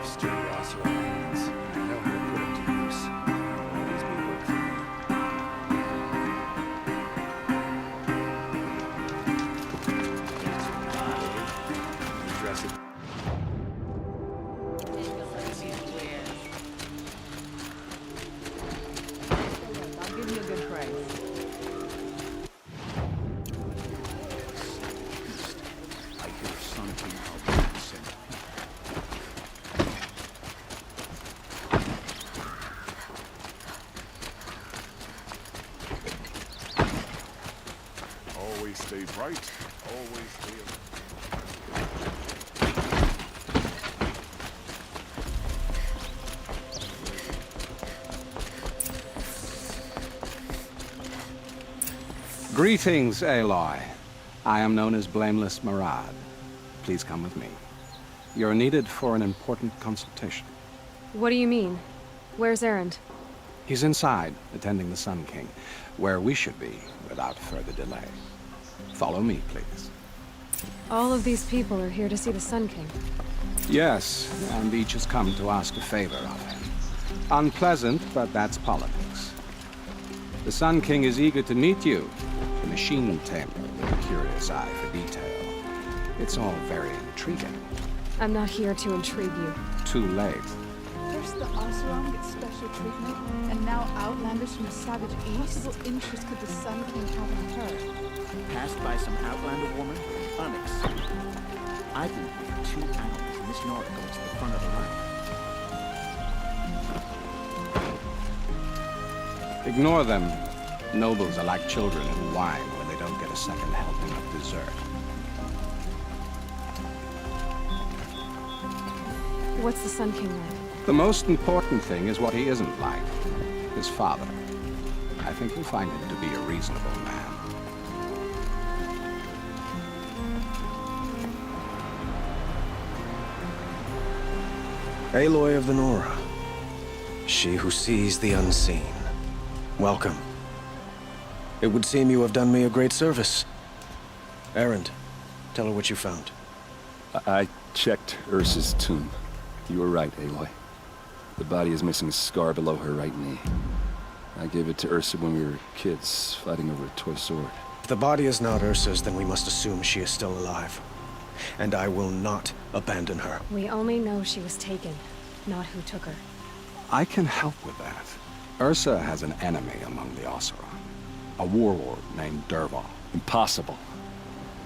sturdy Osseo hands. I know how to put them to use. Always be work for me. You dress it. I'll give you a good price. I hear something about medicine. Always stay bright. Always stay alert. Greetings, Aloy. I am known as Blameless Murad. Please come with me. You're needed for an important consultation. What do you mean? Where's Erend? He's inside, attending the Sun King, where we should be without further delay. Follow me, please. All of these people are here to see the Sun King. Yes, and each has come to ask a favor of him. Unpleasant, but that's politics. The Sun King is eager to meet you, the machine tamer with a curious eye for detail. It's all very intriguing. I'm not here to intrigue you. Too late. First the Oseram gets special treatment, and now outlanders from the savage east. What interest could the Sun King have in her? Passed by some outlander woman? Unacceptable. I've been here for 2 hours, and this Nora goes to the front of the line. Ignore them. Nobles are like children in wine when they don't get a second helping of dessert. What's the Sun King like? The most important thing is what he isn't like. His father. I think you'll find him to be a reasonable man. Aloy of the Nora. She who sees the unseen. Welcome. It would seem you have done me a great service. Erend, tell her what you found. I checked Ursa's tomb. You were right, Aloy. The body is missing a scar below her right knee. I gave it to Ursa when we were kids, fighting over a toy sword. If the body is not Ursa's, then we must assume she is still alive. And I will not abandon her. We only know she was taken, not who took her. I can help with that. Ursa has an enemy among the Oseram. A warlord named Dervahl. Impossible.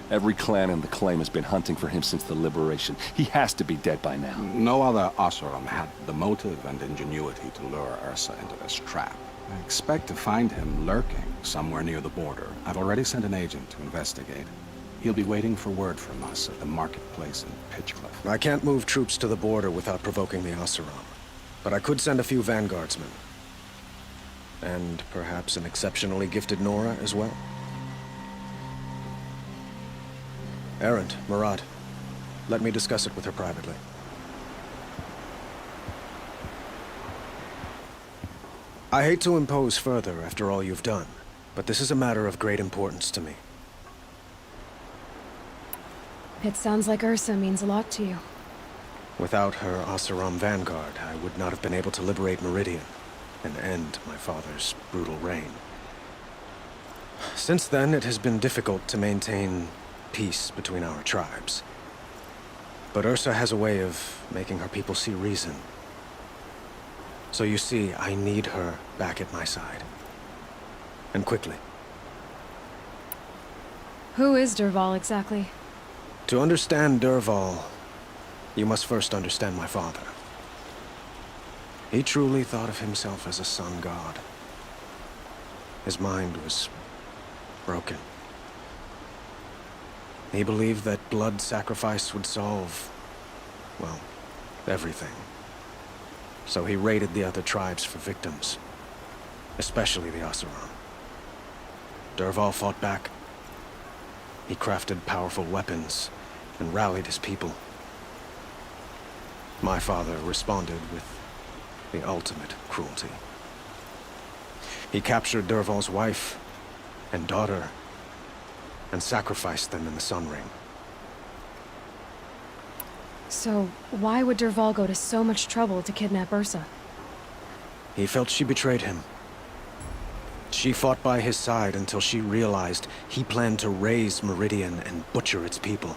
Every clan in the claim has been hunting for him since the liberation. He has to be dead by now. No other Oseram had the motive and ingenuity to lure Ursa into this trap. I expect to find him lurking somewhere near the border. I've already sent an agent to investigate. He'll be waiting for word from us at the marketplace in Pitchcliff. I can't move troops to the border without provoking the Oseram. But I could send a few vanguardsmen. And perhaps an exceptionally gifted Nora as well. Erend, Murad, let me discuss it with her privately. I hate to impose further after all you've done, but this is a matter of great importance to me. It sounds like Ursa means a lot to you. Without her Oseram vanguard, I would not have been able to liberate Meridian and end my father's brutal reign. Since then, it has been difficult to maintain peace between our tribes. But Ursa has a way of making her people see reason. So you see, I need her back at my side. And quickly. Who is Dervahl exactly? To understand Dervahl, you must first understand my father. He truly thought of himself as a sun god. His mind was broken. He believed that blood sacrifice would solve, well, everything. So he raided the other tribes for victims, especially the Oseram. Dervahl fought back. He crafted powerful weapons and rallied his people. My father responded with the ultimate cruelty. He captured Dervahl's wife and daughter and sacrificed them in the Sun Ring. So, why would Derval go to so much trouble to kidnap Ursa? He felt she betrayed him. She fought by his side until she realized he planned to raise Meridian and butcher its people.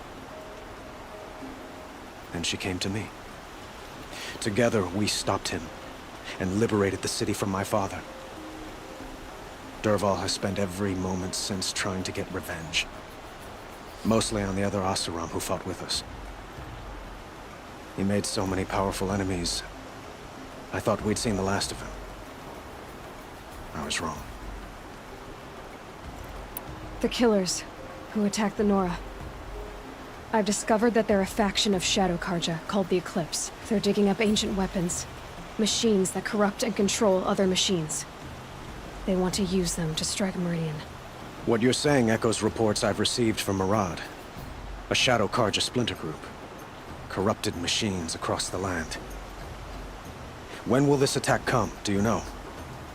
And she came to me. Together, we stopped him and liberated the city from my father. Derval has spent every moment since trying to get revenge. Mostly on the other Oseram who fought with us. He made so many powerful enemies, I thought we'd seen the last of him. I was wrong. The killers who attacked the Nora. I've discovered that they're a faction of Shadow Karja called the Eclipse. They're digging up ancient weapons. Machines that corrupt and control other machines. They want to use them to strike Meridian. What you're saying echoes reports I've received from Murad, a Shadow Karja splinter group. Corrupted machines across the land. When will this attack come, do you know?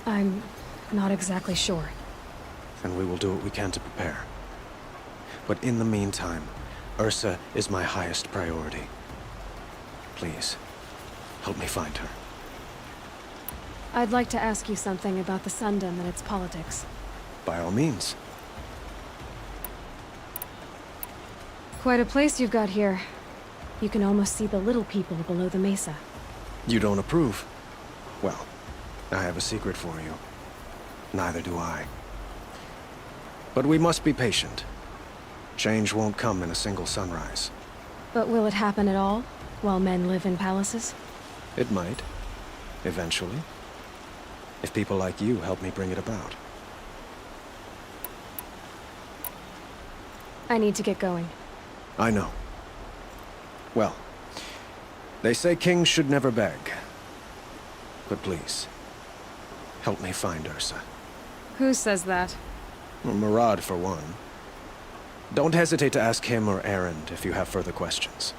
I'm not exactly sure. And we will do what we can to prepare. But in the meantime, Ursa is my highest priority. Please, help me find her. I'd like to ask you something about the Sundom and its politics. By all means. Quite a place you've got here. You can almost see the little people below the mesa. You don't approve? Well, I have a secret for you. Neither do I. But we must be patient. Change won't come in a single sunrise. But will it happen at all, while men live in palaces? It might. Eventually. If people like you help me bring it about. I need to get going. I know. Well, they say kings should never beg. But please, help me find Ursa. Who says that? Well, Murad, for one. Don't hesitate to ask him or Erend if you have further questions.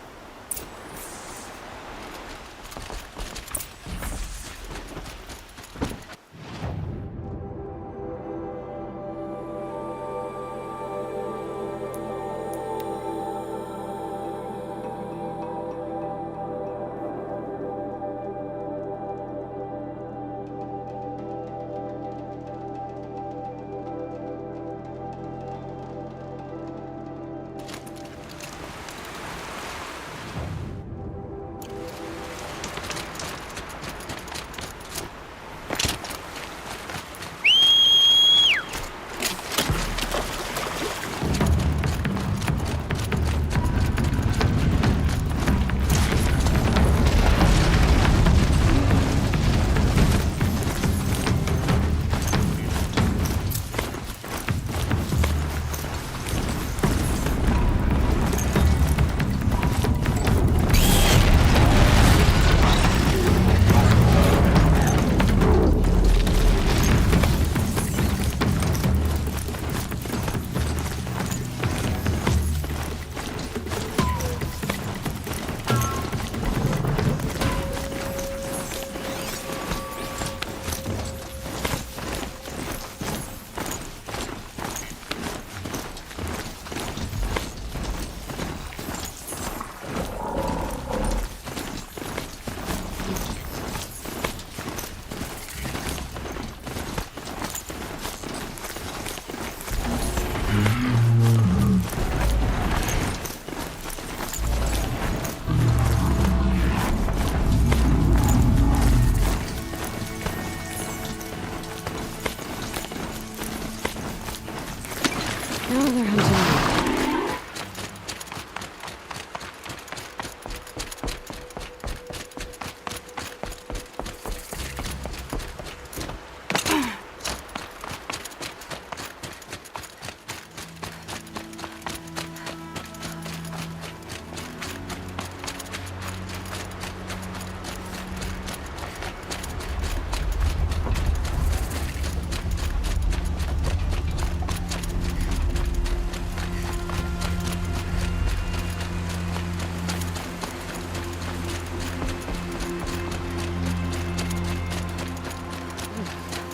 No, they're hunting me.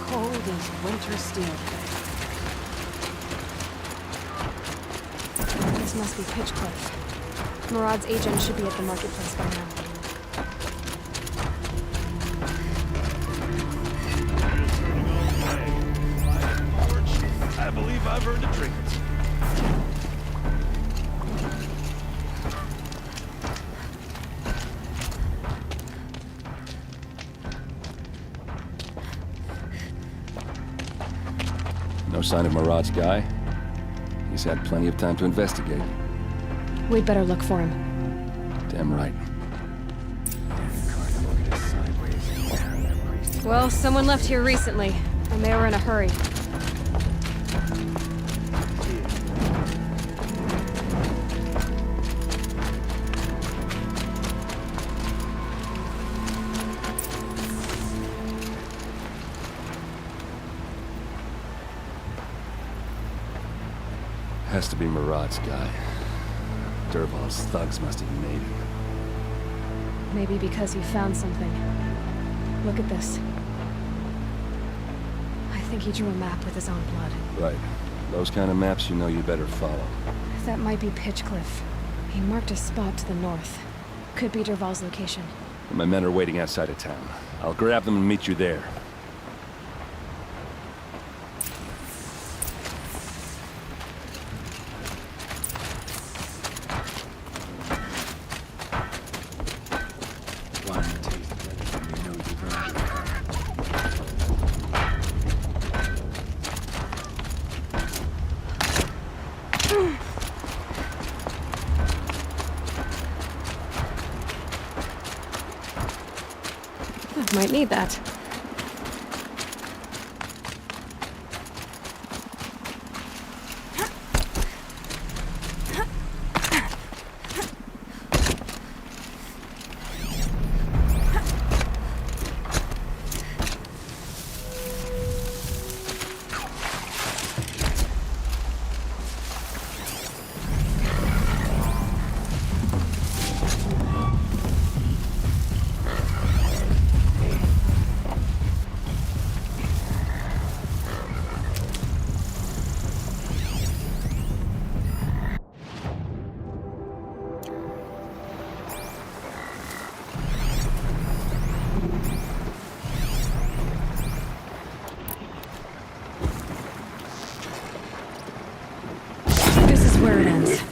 Cold as winter steel. This must be Pitchcliff. Murad's agent should be at the marketplace by now. I believe I've earned a drink. No sign of Murad's guy? He's had plenty of time to investigate. We'd better look for him. Damn right. Well, someone left here recently, and they were in a hurry. Has to be Murad's guy. Dervahl's thugs must have made him. Maybe because he found something. Look at this. I think he drew a map with his own blood. Right. Those kind of maps you know you better follow. That might be Pitchcliff. He marked a spot to the north. Could be Dervahl's location. My men are waiting outside of town. I'll grab them and meet you there. Might need that. Where it ends.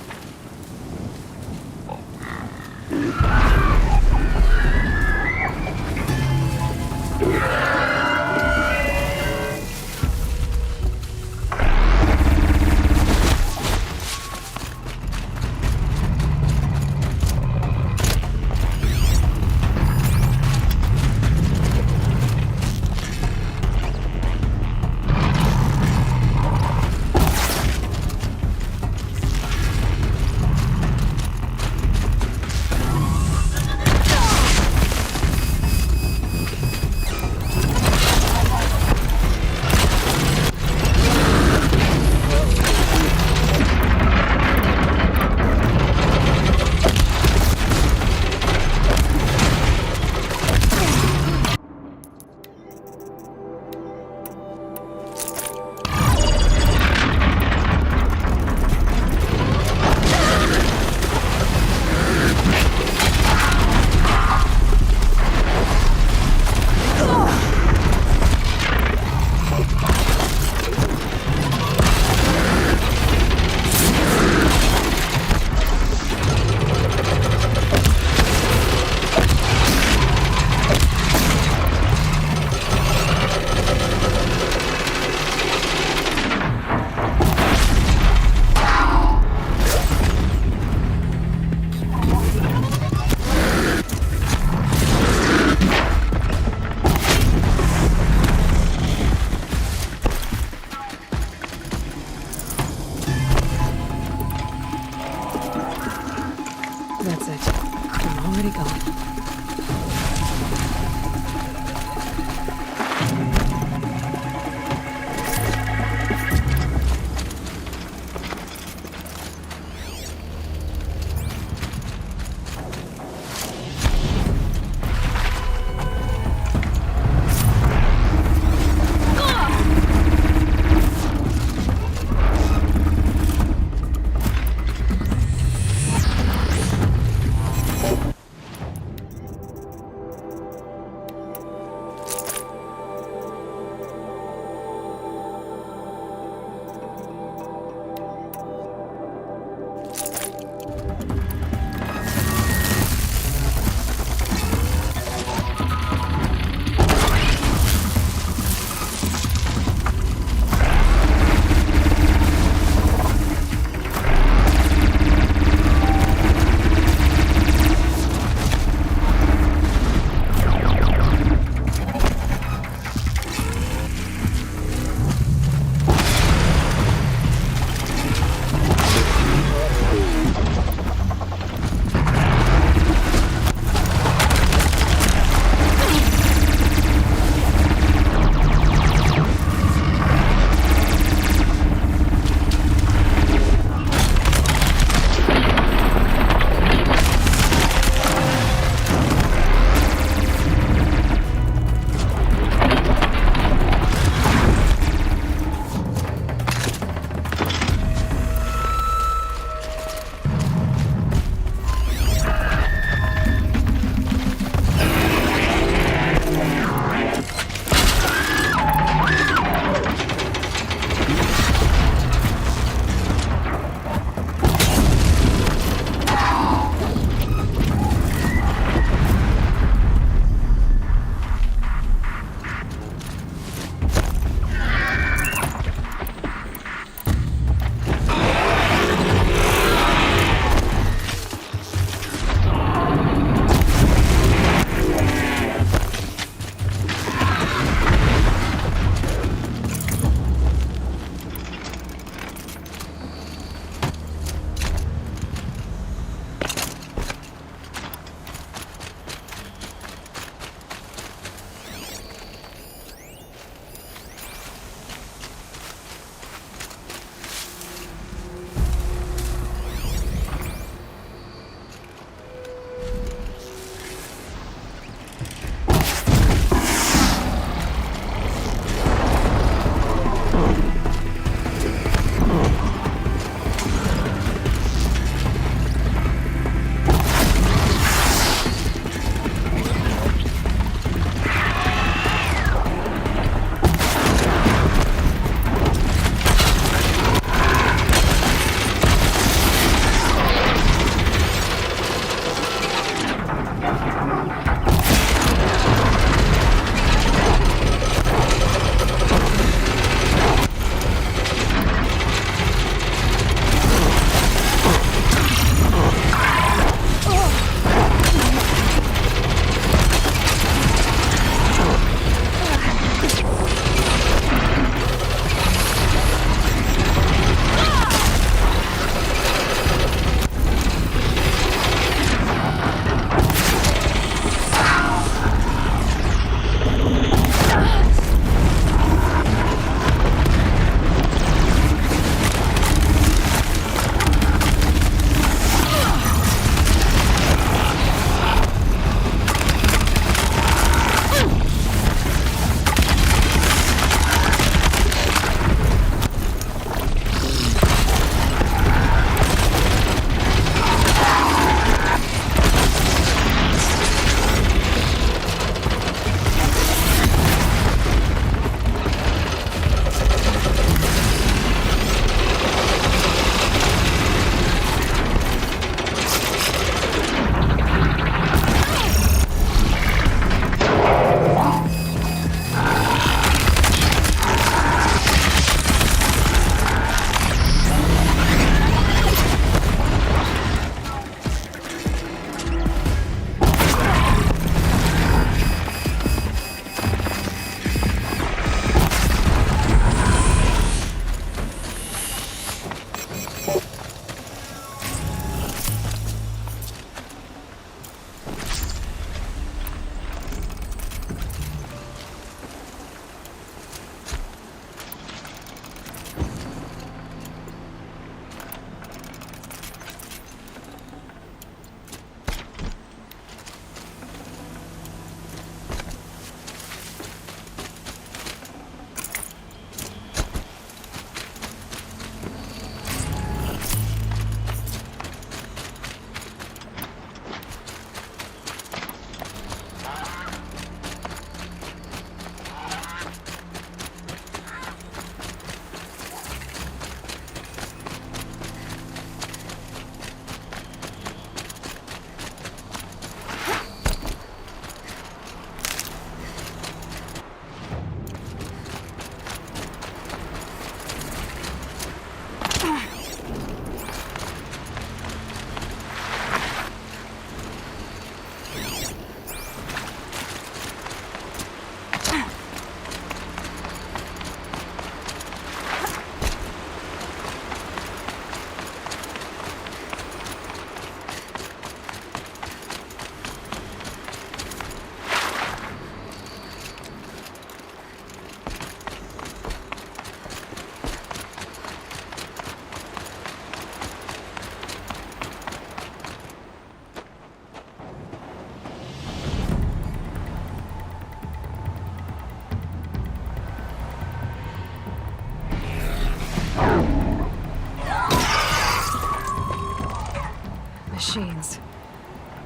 Machines.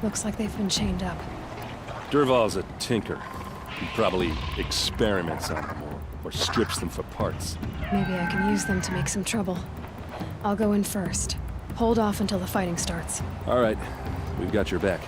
Looks like they've been chained up. Durval's a tinker. He probably experiments on them or strips them for parts. Maybe I can use them to make some trouble. I'll go in first. Hold off until the fighting starts. All right, we've got your back.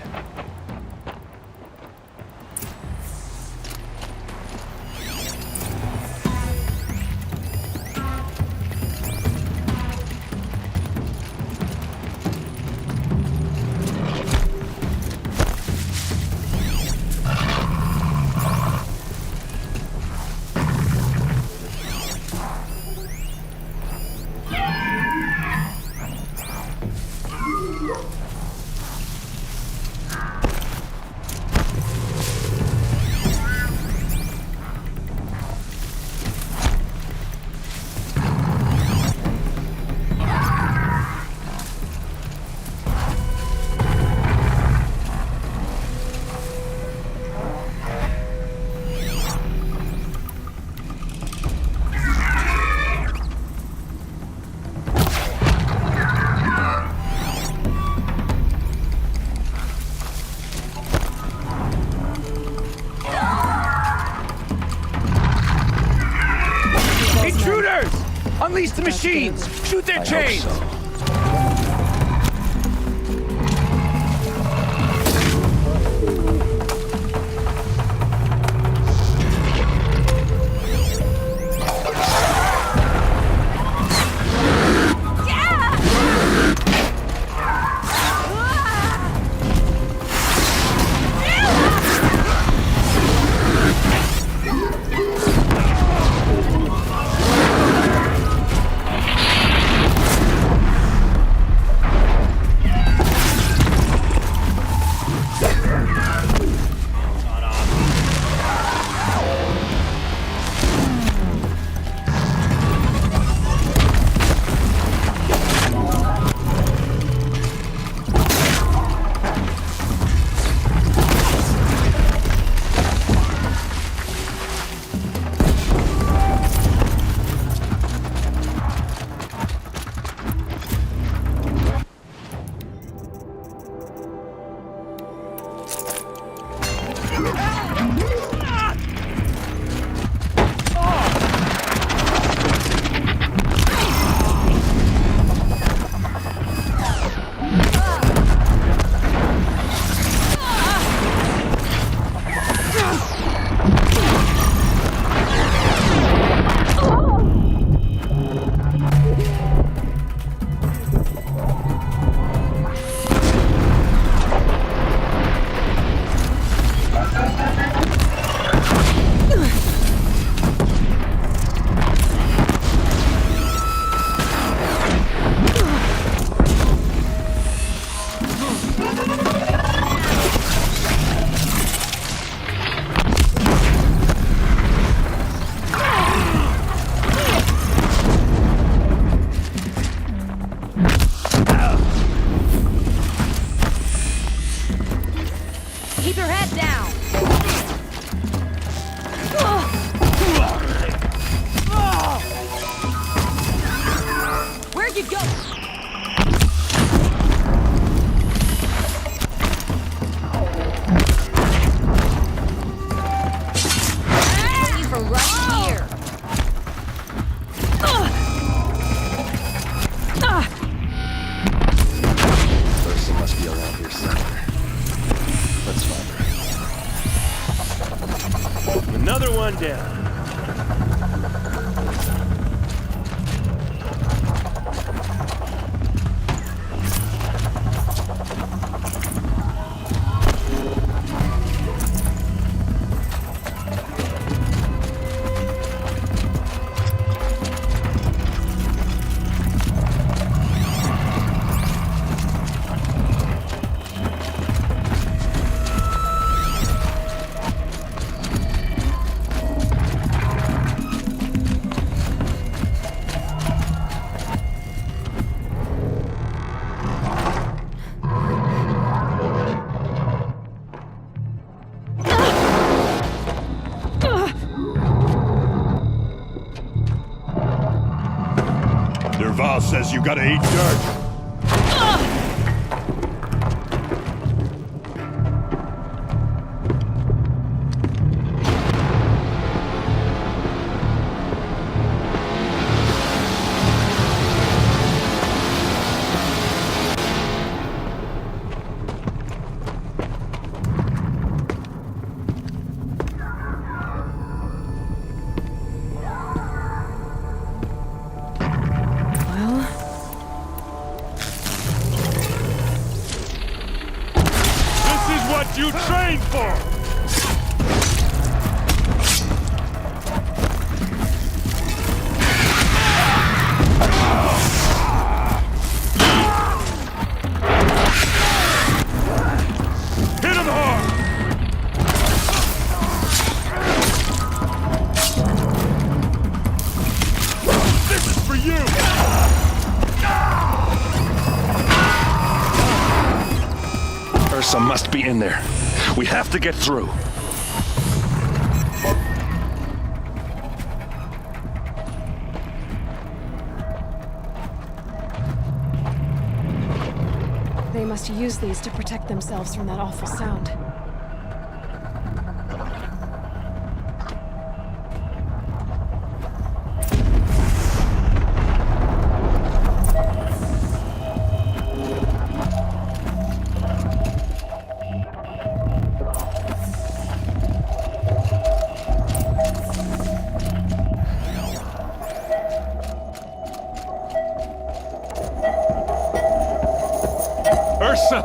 Intruders! Unleash the machines! Shoot their chains! I hope so. Derval says you gotta eat dirt. Well, This is what you trained for! Hit him hard! This is for you! Ursa must be in there. We have to get through. they must use these to protect themselves from that awful sound. Ursa!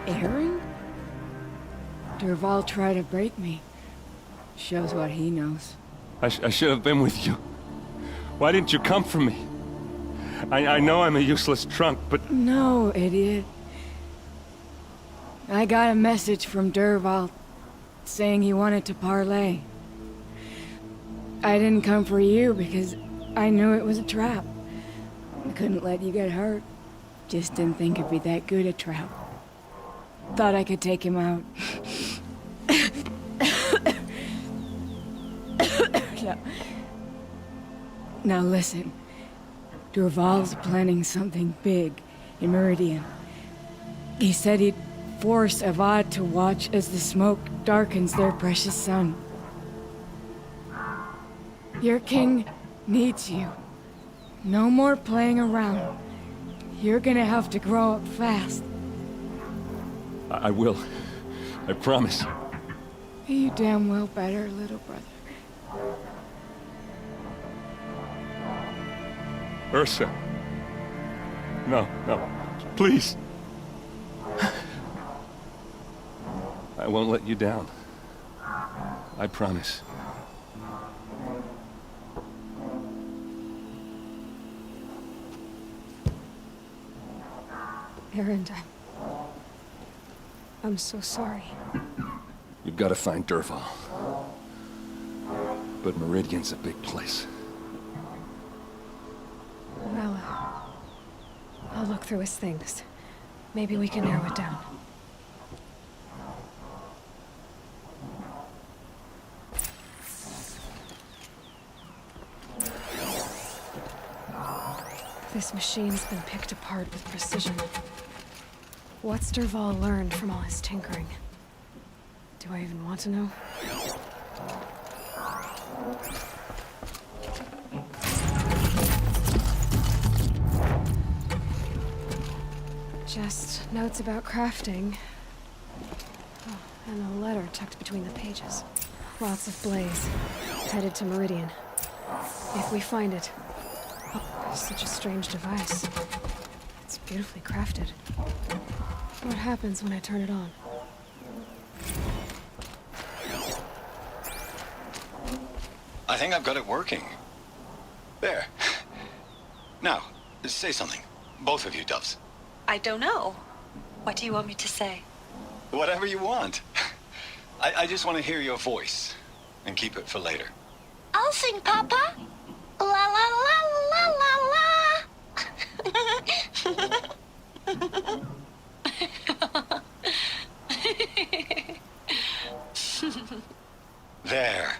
Aaron? Derval tried to break me. Shows what he knows. I should have been with you. Why didn't you come for me? I know I'm a useless trunk, but... No, idiot. I got a message from Derval saying he wanted to parlay. I didn't come for you because I knew it was a trap. I couldn't let you get hurt. Just didn't think it'd be that good a trap. Thought I could take him out. Now listen. Derval's planning something big in Meridian. He said he'd force Avad to watch as the smoke darkens their precious sun. Your king needs you. No more playing around. You're gonna have to grow up fast. I will. I promise. You damn well better, little brother. Ursa. No, please. I won't let you down. I promise. Aaron, I'm so sorry. You've got to find Derval. But Meridian's a big place. Well, I'll look through his things. Maybe we can narrow it down. This machine's been picked apart with precision. What's Derval learned from all his tinkering? Do I even want to know? Just notes about crafting. Oh, and a letter tucked between the pages. Lots of blaze. Headed to Meridian. If we find it. Oh, such a strange device. It's beautifully crafted. What happens when I turn it on? I think I've got it working. There. Now, say something. Both of you, Doves. I don't know. What do you want me to say? Whatever you want. I just want to hear your voice. And keep it for later. I'll sing, Papa. La la la la la la. There.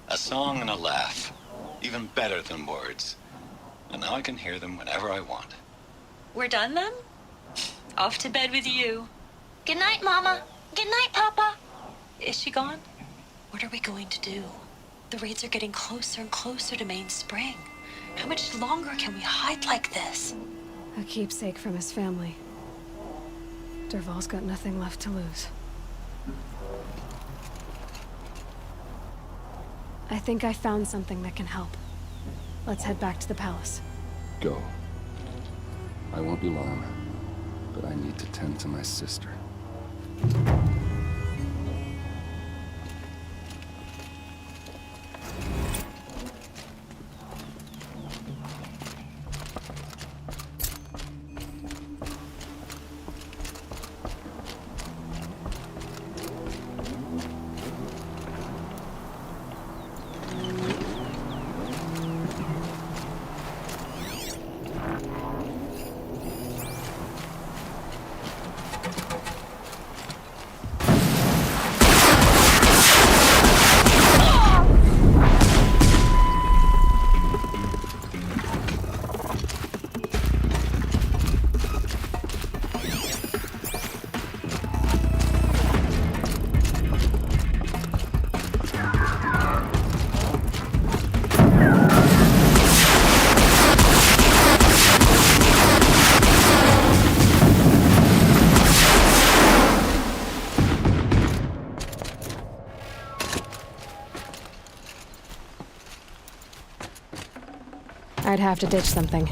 A song and a laugh. Even better than words. And now I can hear them whenever I want. We're done then? Off to bed with you. Good night, Mama. Good night, Papa. Is she gone? What are we going to do? The raids are getting closer and closer to Main Spring. How much longer can we hide like this? A keepsake from his family. Dervahl's got nothing left to lose. I think I found something that can help. Let's head back to the palace. Go. I won't be long, but I need to tend to my sister. I'd have to ditch something.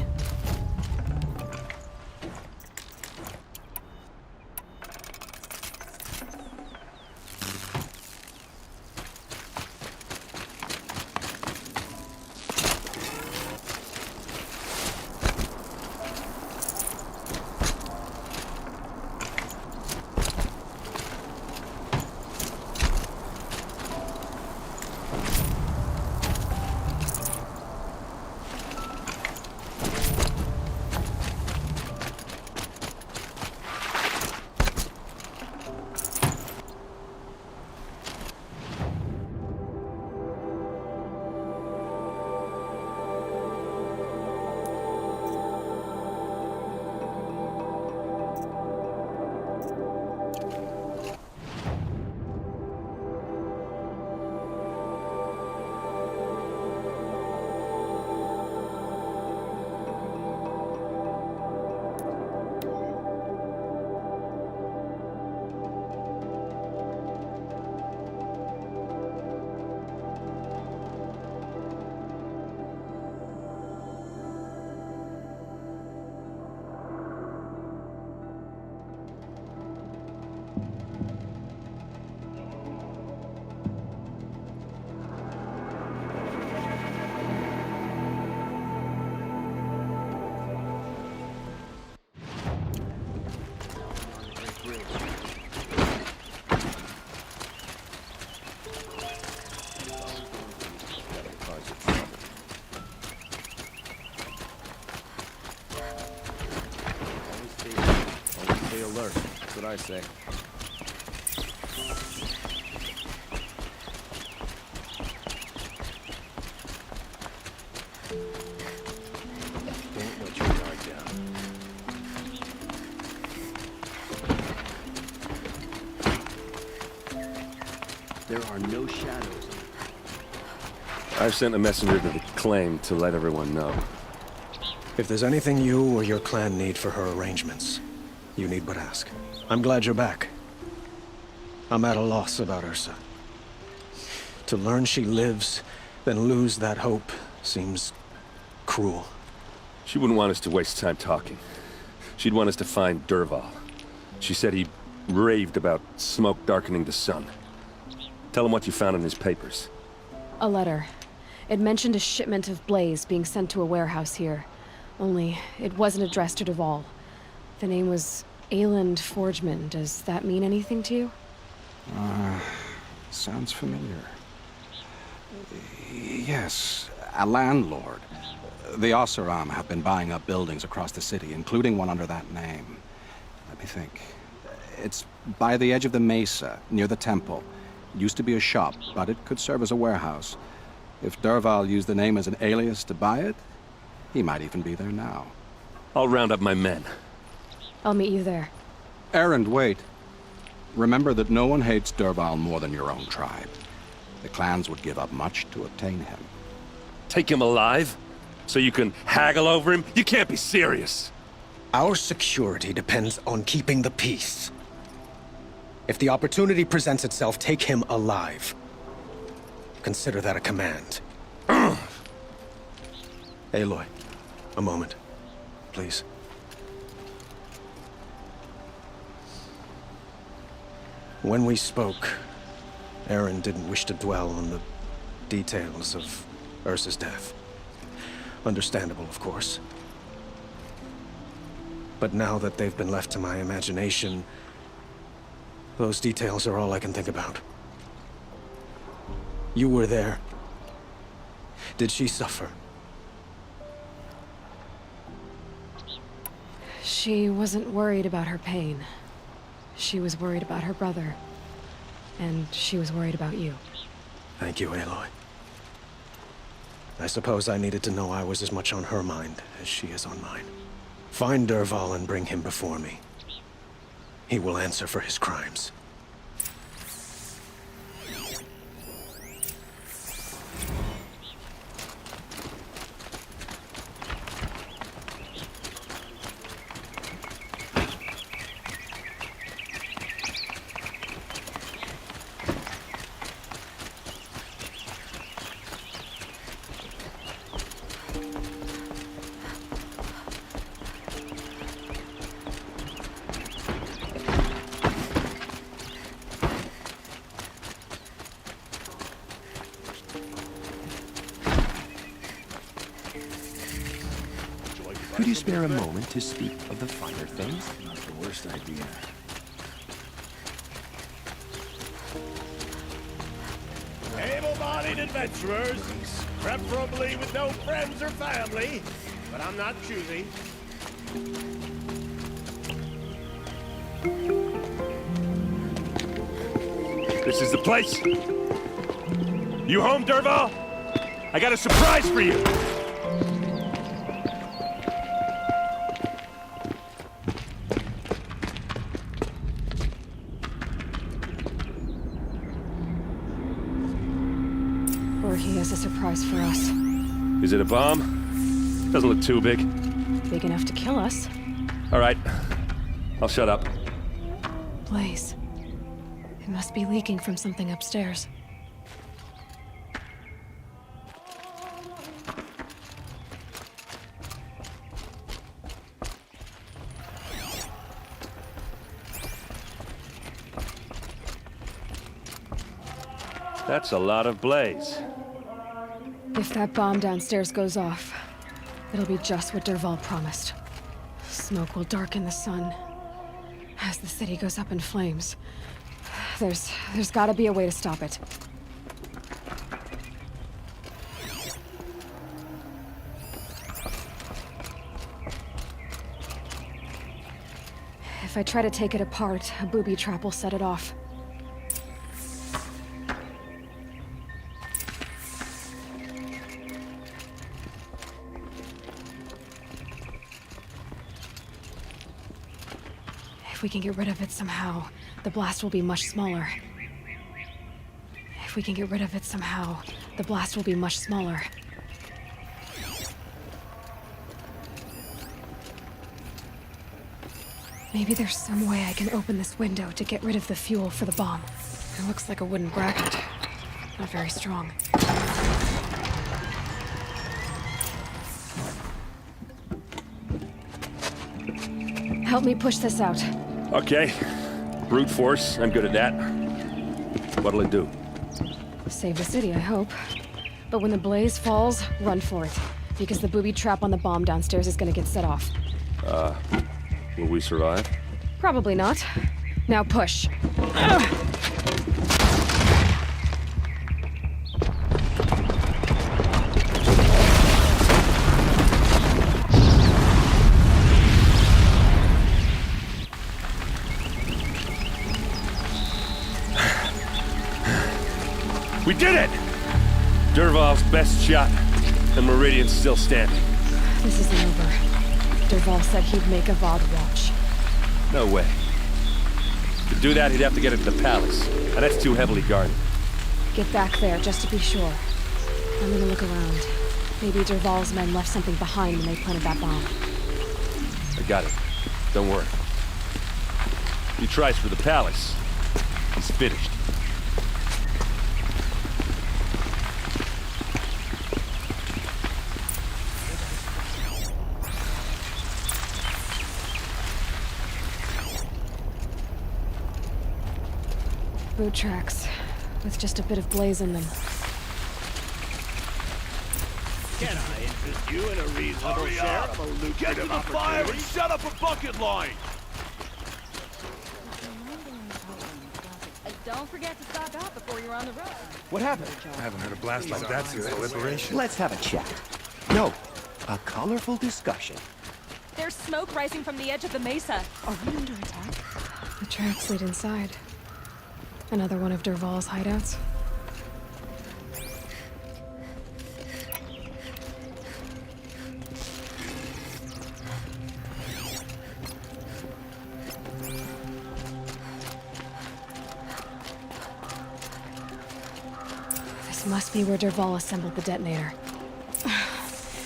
Stay alert. That's what I say. Don't let your guard down. There are no shadows. I've sent a messenger to the claim to let everyone know. If there's anything you or your clan need for her arrangements, you need but ask. I'm glad you're back. I'm at a loss about Ursa. To learn she lives, then lose that hope, seems cruel. She wouldn't want us to waste time talking. She'd want us to find Dervahl. She said he raved about smoke darkening the sun. Tell him what you found in his papers. A letter. It mentioned a shipment of blaze being sent to a warehouse here. Only, it wasn't addressed to Dervahl. The name was Ayland Forgeman. Does that mean anything to you? Sounds familiar. Yes, a landlord. The Oseram have been buying up buildings across the city, including one under that name. Let me think. It's by the edge of the mesa, near the temple. It used to be a shop, but it could serve as a warehouse. If Dervahl used the name as an alias to buy it, he might even be there now. I'll round up my men. I'll meet you there. Erend, wait. Remember that no one hates Dervahl more than your own tribe. The clans would give up much to obtain him. Take him alive? So you can haggle over him? You can't be serious. Our security depends on keeping the peace. If the opportunity presents itself, take him alive. Consider that a command. Aloy, a moment, please. When we spoke, Erend didn't wish to dwell on the details of Ursa's death. Understandable, of course. But now that they've been left to my imagination, those details are all I can think about. You were there. Did she suffer? She wasn't worried about her pain. She was worried about her brother. And she was worried about you. Thank you, Aloy. I suppose I needed to know I was as much on her mind as she is on mine. Find Dervahl and bring him before me. He will answer for his crimes. Could you spare a moment to speak of the finer things? Not the worst idea. Able-bodied adventurers, preferably with no friends or family, but I'm not choosy. This is the place. You home, Dervahl? I got a surprise for you. Or he has a surprise for us. Is it a bomb? Doesn't look too big. Big enough to kill us. All right. I'll shut up. Blaze. It must be leaking from something upstairs. That's a lot of blaze. If that bomb downstairs goes off, it'll be just what Dervahl promised. Smoke will darken the sun. As the city goes up in flames. There's gotta be a way to stop it. If I try to take it apart, a booby trap will set it off. If we can get rid of it somehow, the blast will be much smaller. If we can get rid of it somehow, the blast will be much smaller. Maybe there's some way I can open this window to get rid of the fuel for the bomb. It looks like a wooden bracket. Not very strong. Help me push this out. Okay. Brute force. I'm good at that. What'll it do? Save the city, I hope. But when the blaze falls, run for it. Because the booby trap on the bomb downstairs is gonna get set off. Will we survive? Probably not. Now push. Best shot, and Meridian's still standing. This isn't over. Dervahl said he'd make Avad watch. No way. To do that, he'd have to get into the palace, and that's too heavily guarded. Get back there, just to be sure. I'm gonna look around. Maybe Dervahl's men left something behind when they planted that bomb. I got it. Don't worry. He tries for the palace. He's finished. Boot tracks, with just a bit of blaze in them. Can I interest you in a reasonable share of a lucrative Get to the fire and set up a bucket line! Don't forget to stock up before you're on the road. What happened? I haven't heard a blast like that since the liberation. Let's have a chat. No, a colorful discussion. There's smoke rising from the edge of the mesa. Are we under attack? The tracks lead inside. Another one of Dervahl's hideouts. This must be where Dervahl assembled the detonator.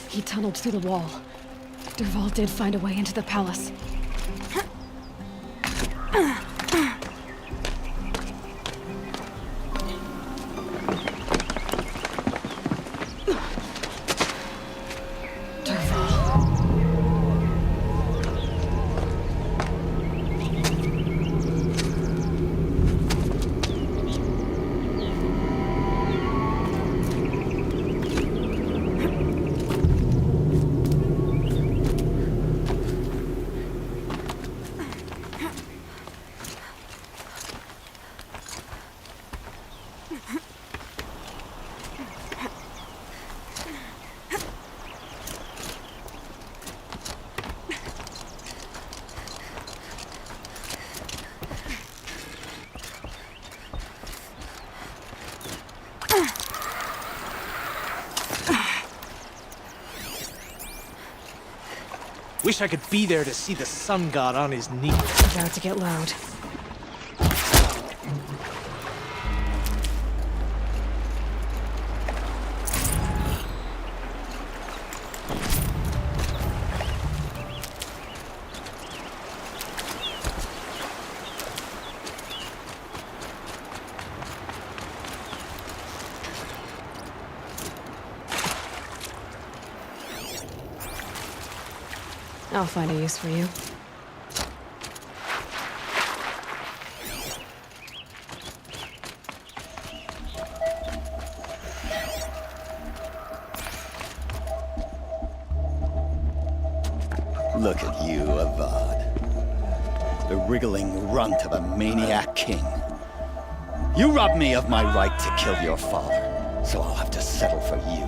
He tunneled through the wall. Dervahl did find a way into the palace. Wish I could be there to see the sun god on his knees. About to get loud. I'll find a use for you. Look at you, Avad. The wriggling runt of a maniac king. You robbed me of my right to kill your father, so I'll have to settle for you.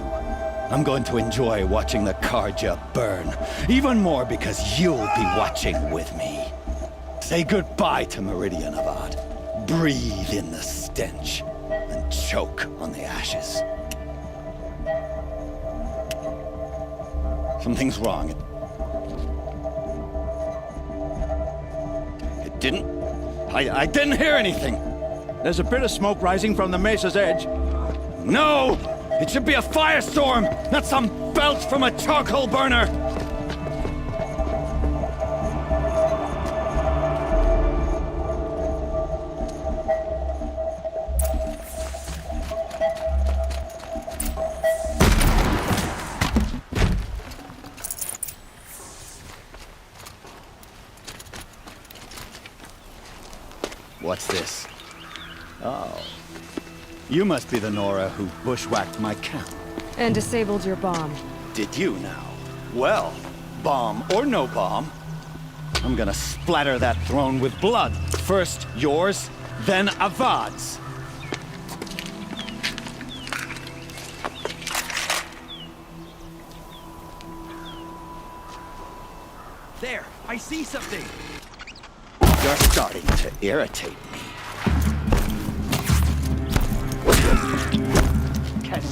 I'm going to enjoy watching the Karja burn, even more because you'll be watching with me. Say goodbye to Meridian, Avad. Breathe in the stench, and choke on the ashes. Something's wrong. It didn't... I didn't hear anything. There's a bit of smoke rising from the mesa's edge. No! It should be a firestorm, not some belch from a charcoal burner! What's this? Oh. You must be the Nora who bushwhacked my camp. And disabled your bomb. Did you now? Well, bomb or no bomb, I'm gonna splatter that throne with blood. First yours, then Avad's. There, I see something. You're starting to irritate me. Can we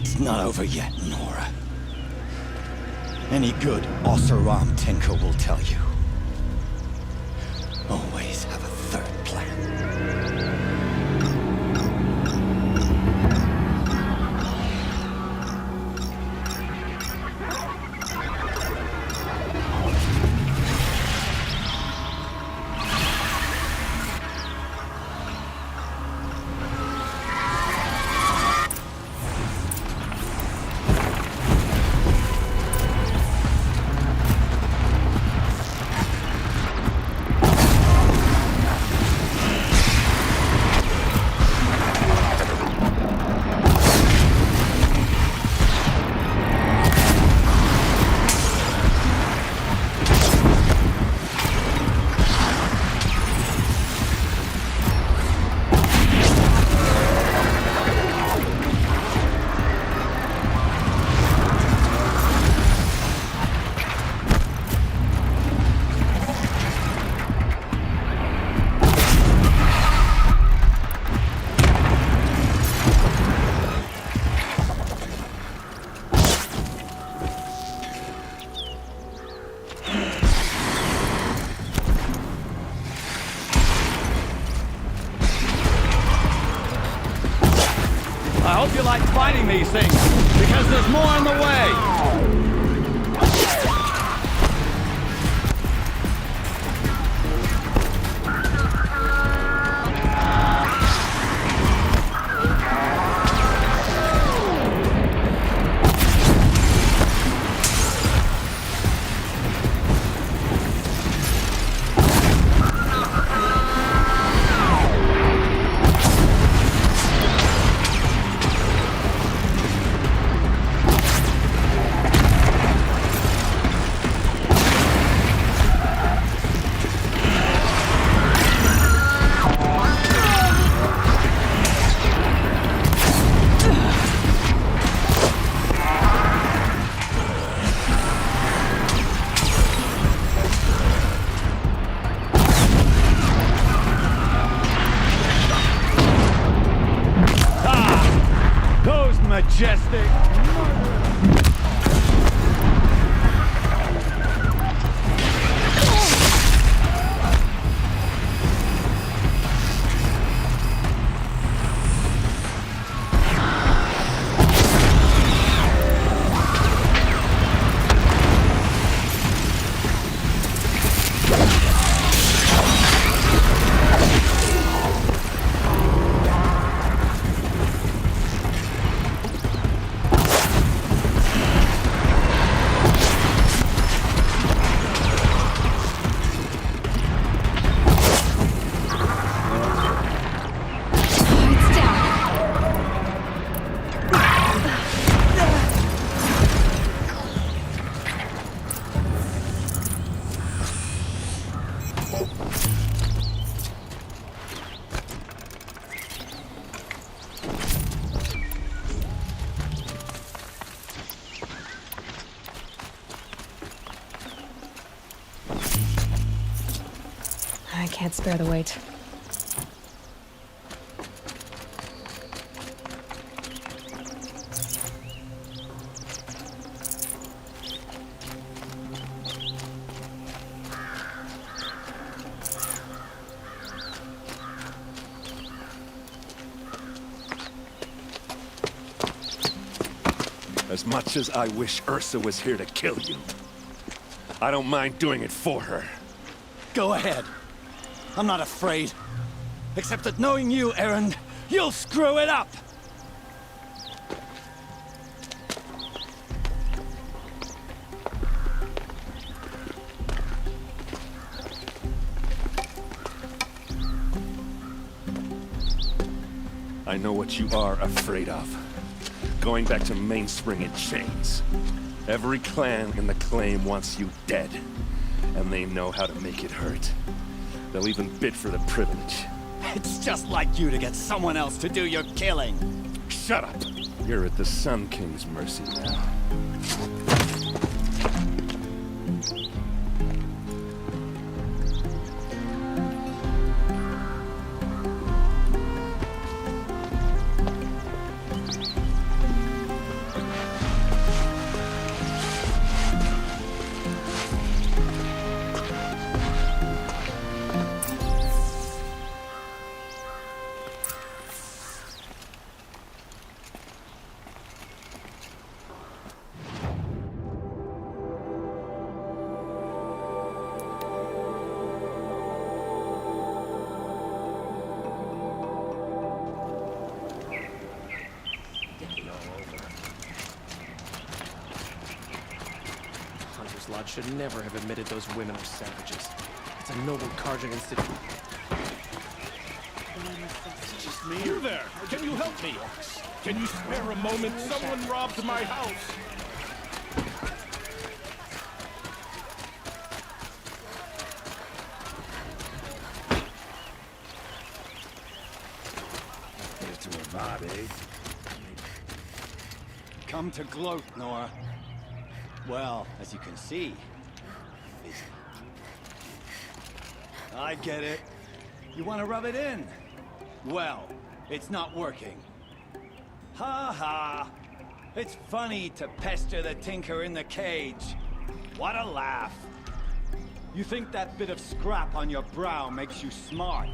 It's not over yet, Nora. Any good Oseram tinker will tell you. Always have a third plan. I hope you like fighting these things, because there's more on the way! Majestic. I can't spare the weight. As much as I wish Ursa was here to kill you, I don't mind doing it for her. Go ahead. I'm not afraid. Except that knowing you, Aaron, you'll screw it up! I know what you are afraid of. Going back to Mainspring in chains. Every clan in the claim wants you dead. And they know how to make it hurt. They'll even bid for the privilege. It's just like you to get someone else to do your killing. Shut up! You're at the Sun King's mercy now. blood should never have admitted those women are savages. It's a noble Carja institution. It's just me. You there! Can you help me? Can you spare a moment? Someone robbed my house. Get it to her body. Come to gloat, Nora. Well, as you can see, I get it. You want to rub it in? Well, it's not working. Ha ha! It's funny to pester the tinker in the cage. What a laugh. You think that bit of scrap on your brow makes you smart?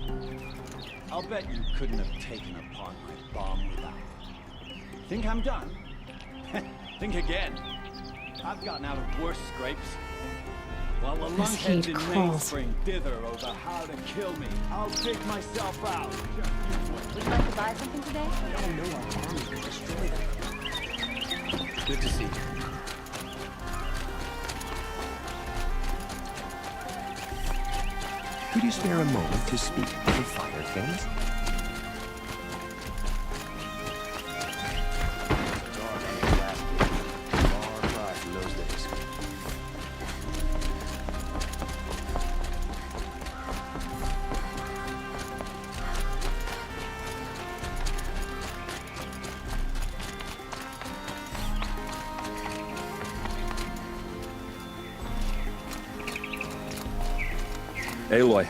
I'll bet you couldn't have taken apart my bomb without it. Think I'm done? Think again. I've gotten out of worse scrapes. While the lunkheads in Mainspring dither over how to kill me, I'll dig myself out. Would you like to buy something today? I don't know our army can destroy them. Good to see you. Could you spare a moment to speak to the fire things? Aloy,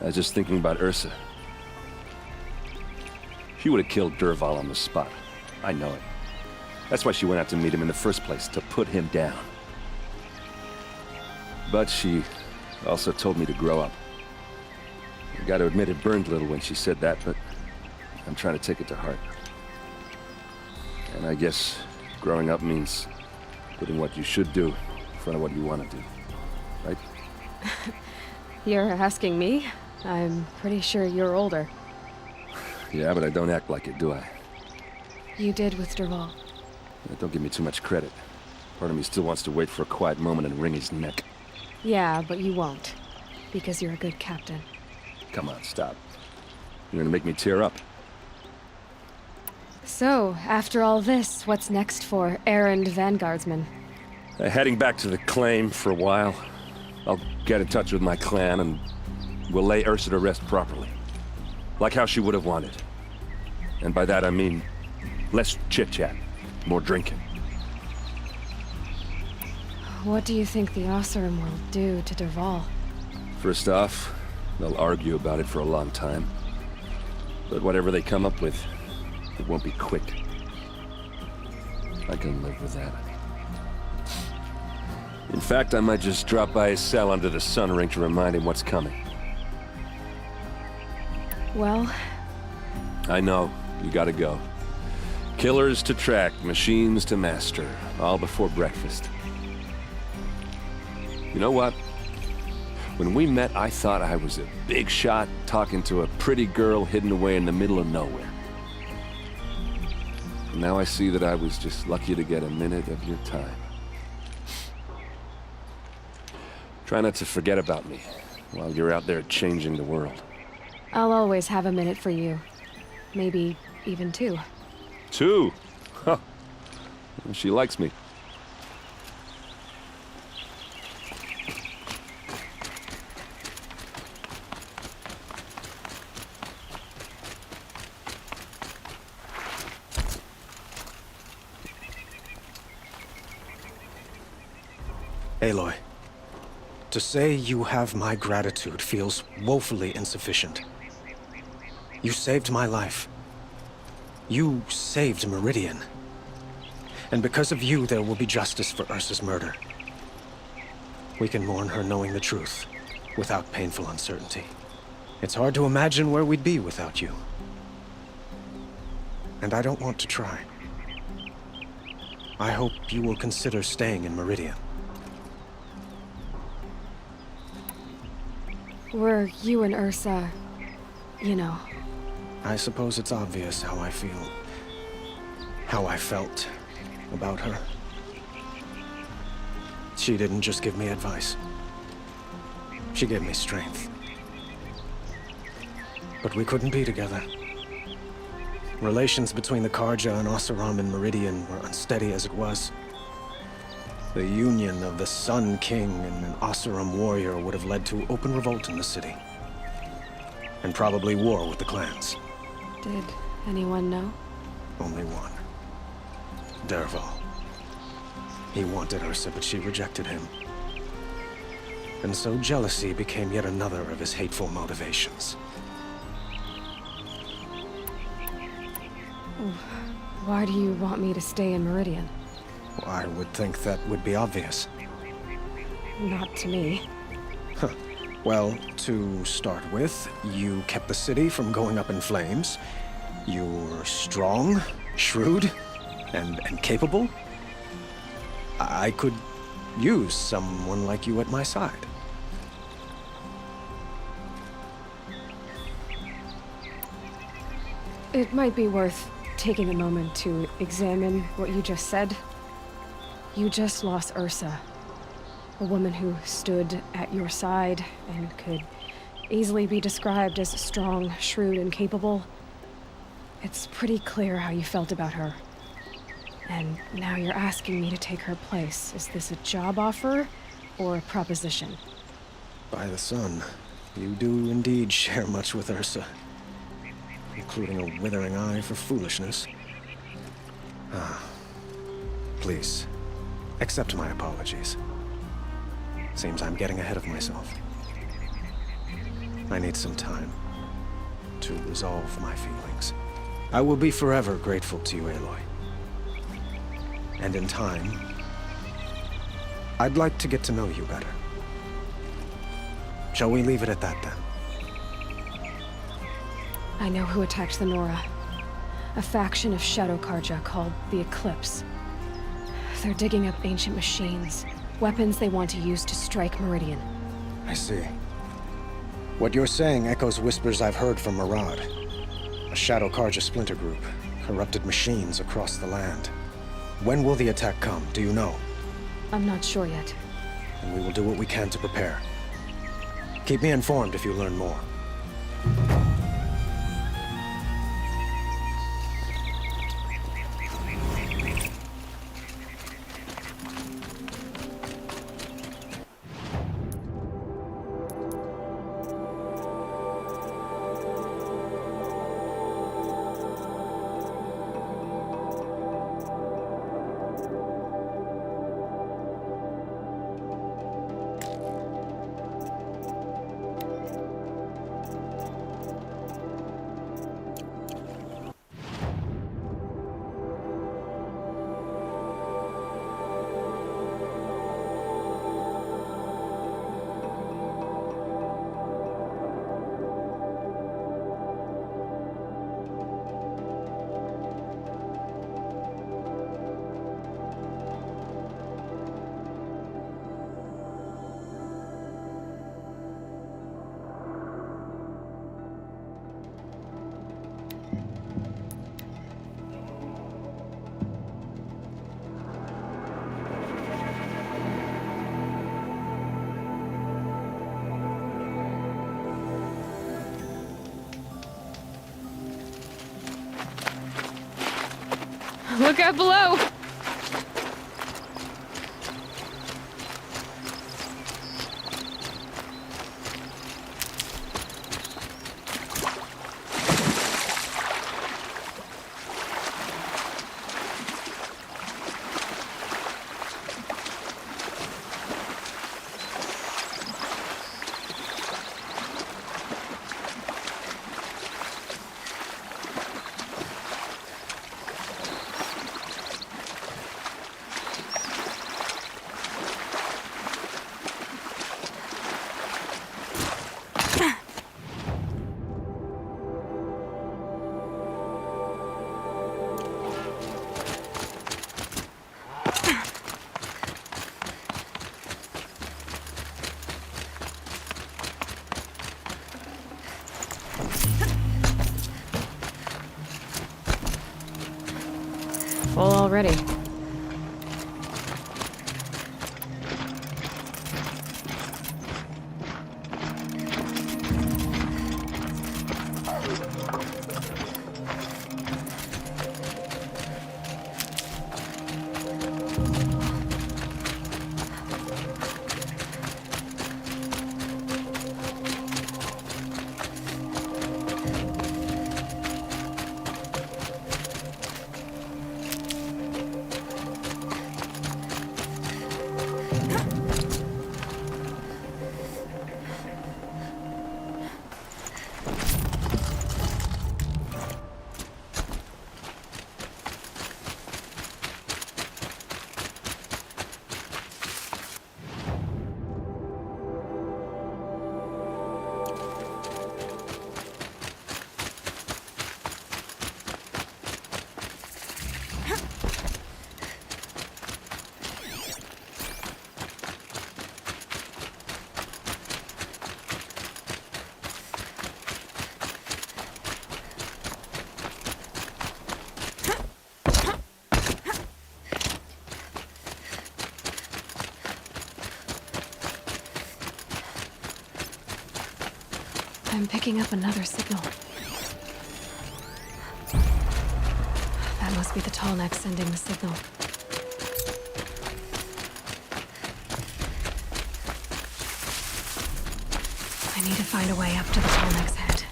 I was just thinking about Ursa. She would have killed Dervahl on the spot. I know it. That's why she went out to meet him in the first place, to put him down. But she also told me to grow up. I gotta admit it burned a little when she said that, but I'm trying to take it to heart. And I guess growing up means putting what you should do in front of what you want to do, right? You're asking me? I'm pretty sure you're older. Yeah, but I don't act like it, do I? You did with Dervahl. Yeah, don't give me too much credit. Part of me still wants to wait for a quiet moment and wring his neck. Yeah, but you won't. Because you're a good captain. Come on, stop. You're gonna make me tear up. So, after all this, what's next for errand vanguardsman? Heading back to the claim for a while. I'll get in touch with my clan and we'll lay Ursa to rest properly. Like how she would have wanted. And by that I mean less chit-chat, more drinking. What do you think the Oseram will do to Dervahl? First off, they'll argue about it for a long time. But whatever they come up with, it won't be quick. I can live with that. In fact, I might just drop by his cell under the sun ring to remind him what's coming. Well... I know. You gotta go. Killers to track, machines to master. All before breakfast. You know what? When we met, I thought I was a big shot talking to a pretty girl hidden away in the middle of nowhere. Now I see that I was just lucky to get a minute of your time. Try not to forget about me while you're out there changing the world. I'll always have a minute for you. Maybe even two. Two? Huh. She likes me. Aloy, to say you have my gratitude feels woefully insufficient. You saved my life. You saved Meridian. And because of you, there will be justice for Ursa's murder. We can mourn her knowing the truth, without painful uncertainty. It's hard to imagine where we'd be without you. And I don't want to try. I hope you will consider staying in Meridian. Were you and Ursa, you know... I suppose it's obvious how I feel. How I felt about her. She didn't just give me advice. She gave me strength. But we couldn't be together. Relations between the Karja and Oseram and Meridian were unsteady as it was. The union of the Sun King and an Oseram warrior would have led to open revolt in the city. And probably war with the clans. Did anyone know? Only one. Dervahl. He wanted Ursa, but she rejected him. And so jealousy became yet another of his hateful motivations. Why do you want me to stay in Meridian? I would think that would be obvious. Not to me. Huh. Well, to start with, you kept the city from going up in flames. You're strong, shrewd, and capable. I could use someone like you at my side. It might be worth taking a moment to examine what you just said. You just lost Ursa, a woman who stood at your side and could easily be described as strong, shrewd, and capable. It's pretty clear how you felt about her. And now you're asking me to take her place. Is this a job offer or a proposition? By the sun, you do indeed share much with Ursa, including a withering eye for foolishness. Please, accept my apologies. Seems I'm getting ahead of myself. I need some time to resolve my feelings. I will be forever grateful to you, Aloy. And in time, I'd like to get to know you better. Shall we leave it at that, then? I know who attacked the Nora. A faction of Shadow Karja called the Eclipse. They're digging up ancient machines, weapons they want to use to strike Meridian. I see. What you're saying echoes whispers I've heard from Murad. A Shadow Karja splinter group, corrupted machines across the land. When will the attack come, do you know? I'm not sure yet. And we will do what we can to prepare. Keep me informed if you learn more. Look out below! Full already. I'm picking up another signal. That must be the tall neck sending the signal. I need to find a way up to the tall neck's head.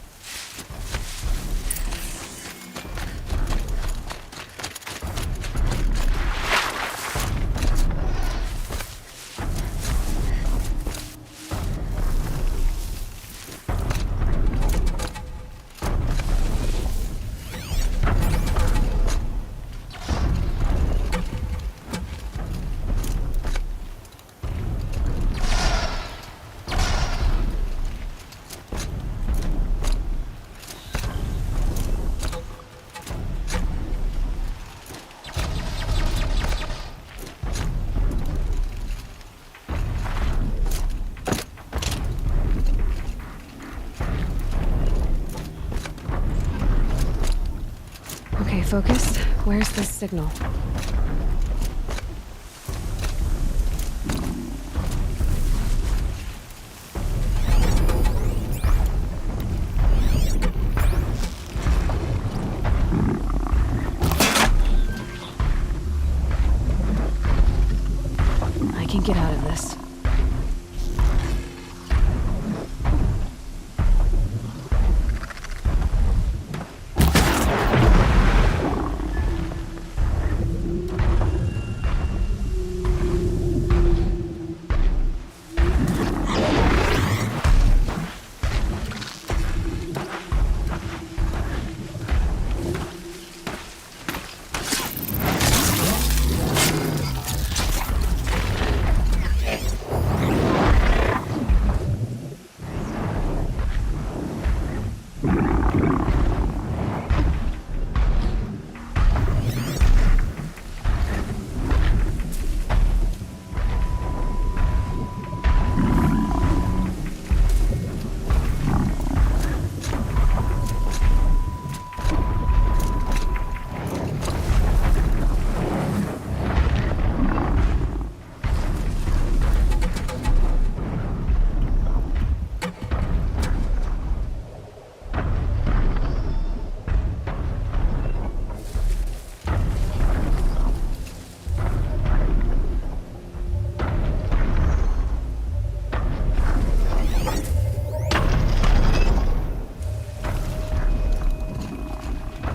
Okay, focus. Where's this signal? I can get out of this.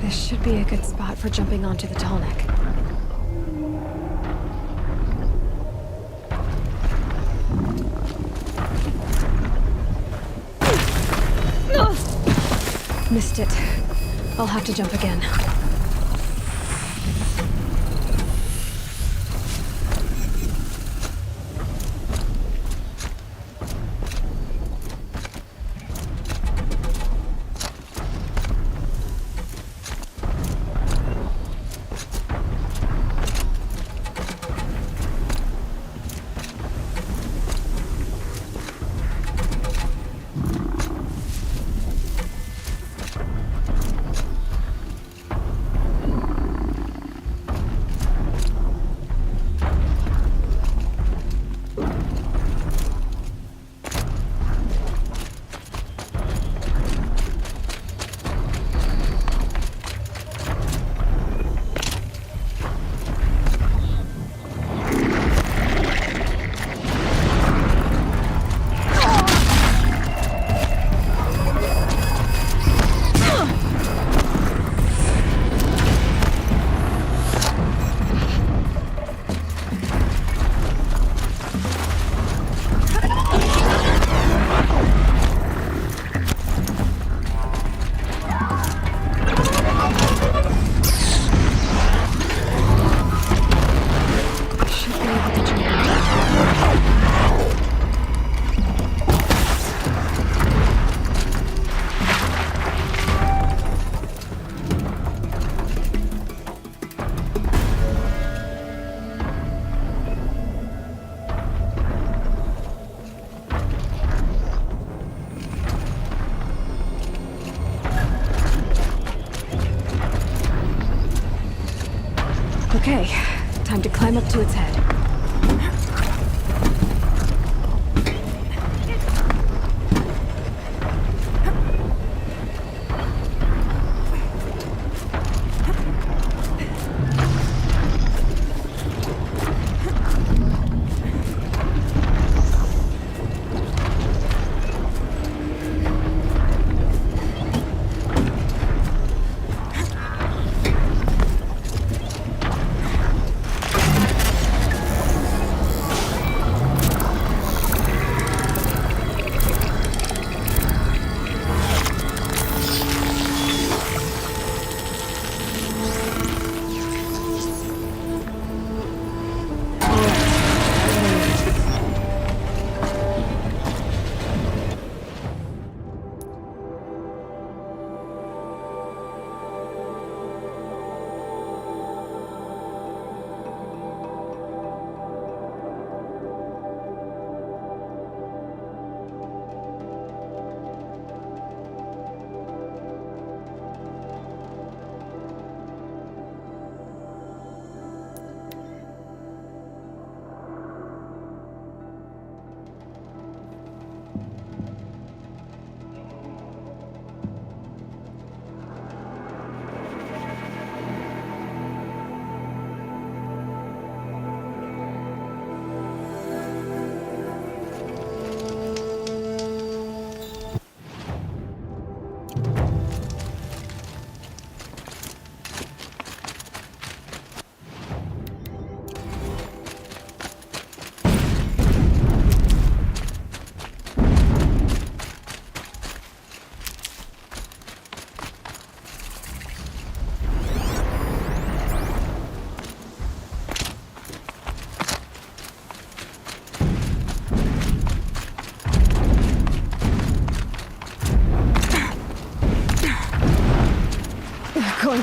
This should be a good spot for jumping onto the tall neck. Missed it. I'll have to jump again. Okay, time to climb up to its head.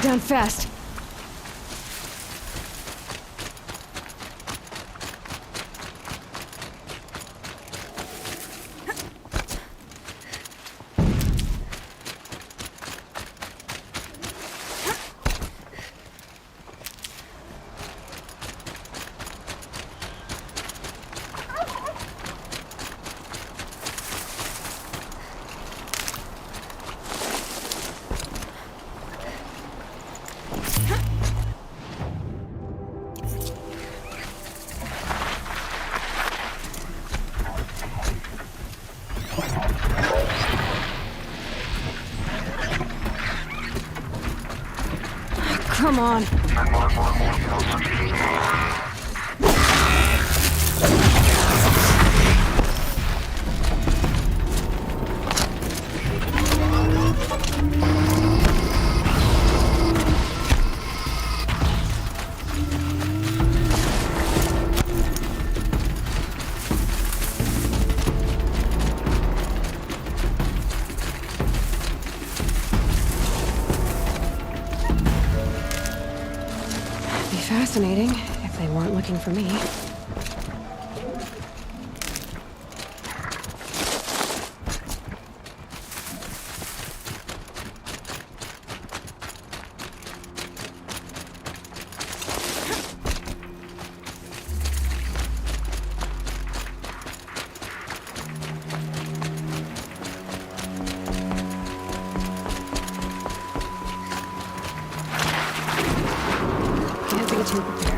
go down fast. Come on. Fascinating, if they weren't looking for me. Too prepared.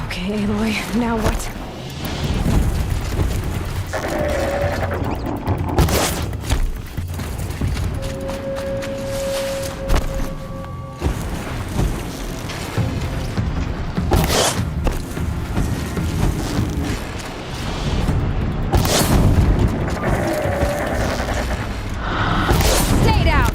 Okay, Aloy, now what? Stay down!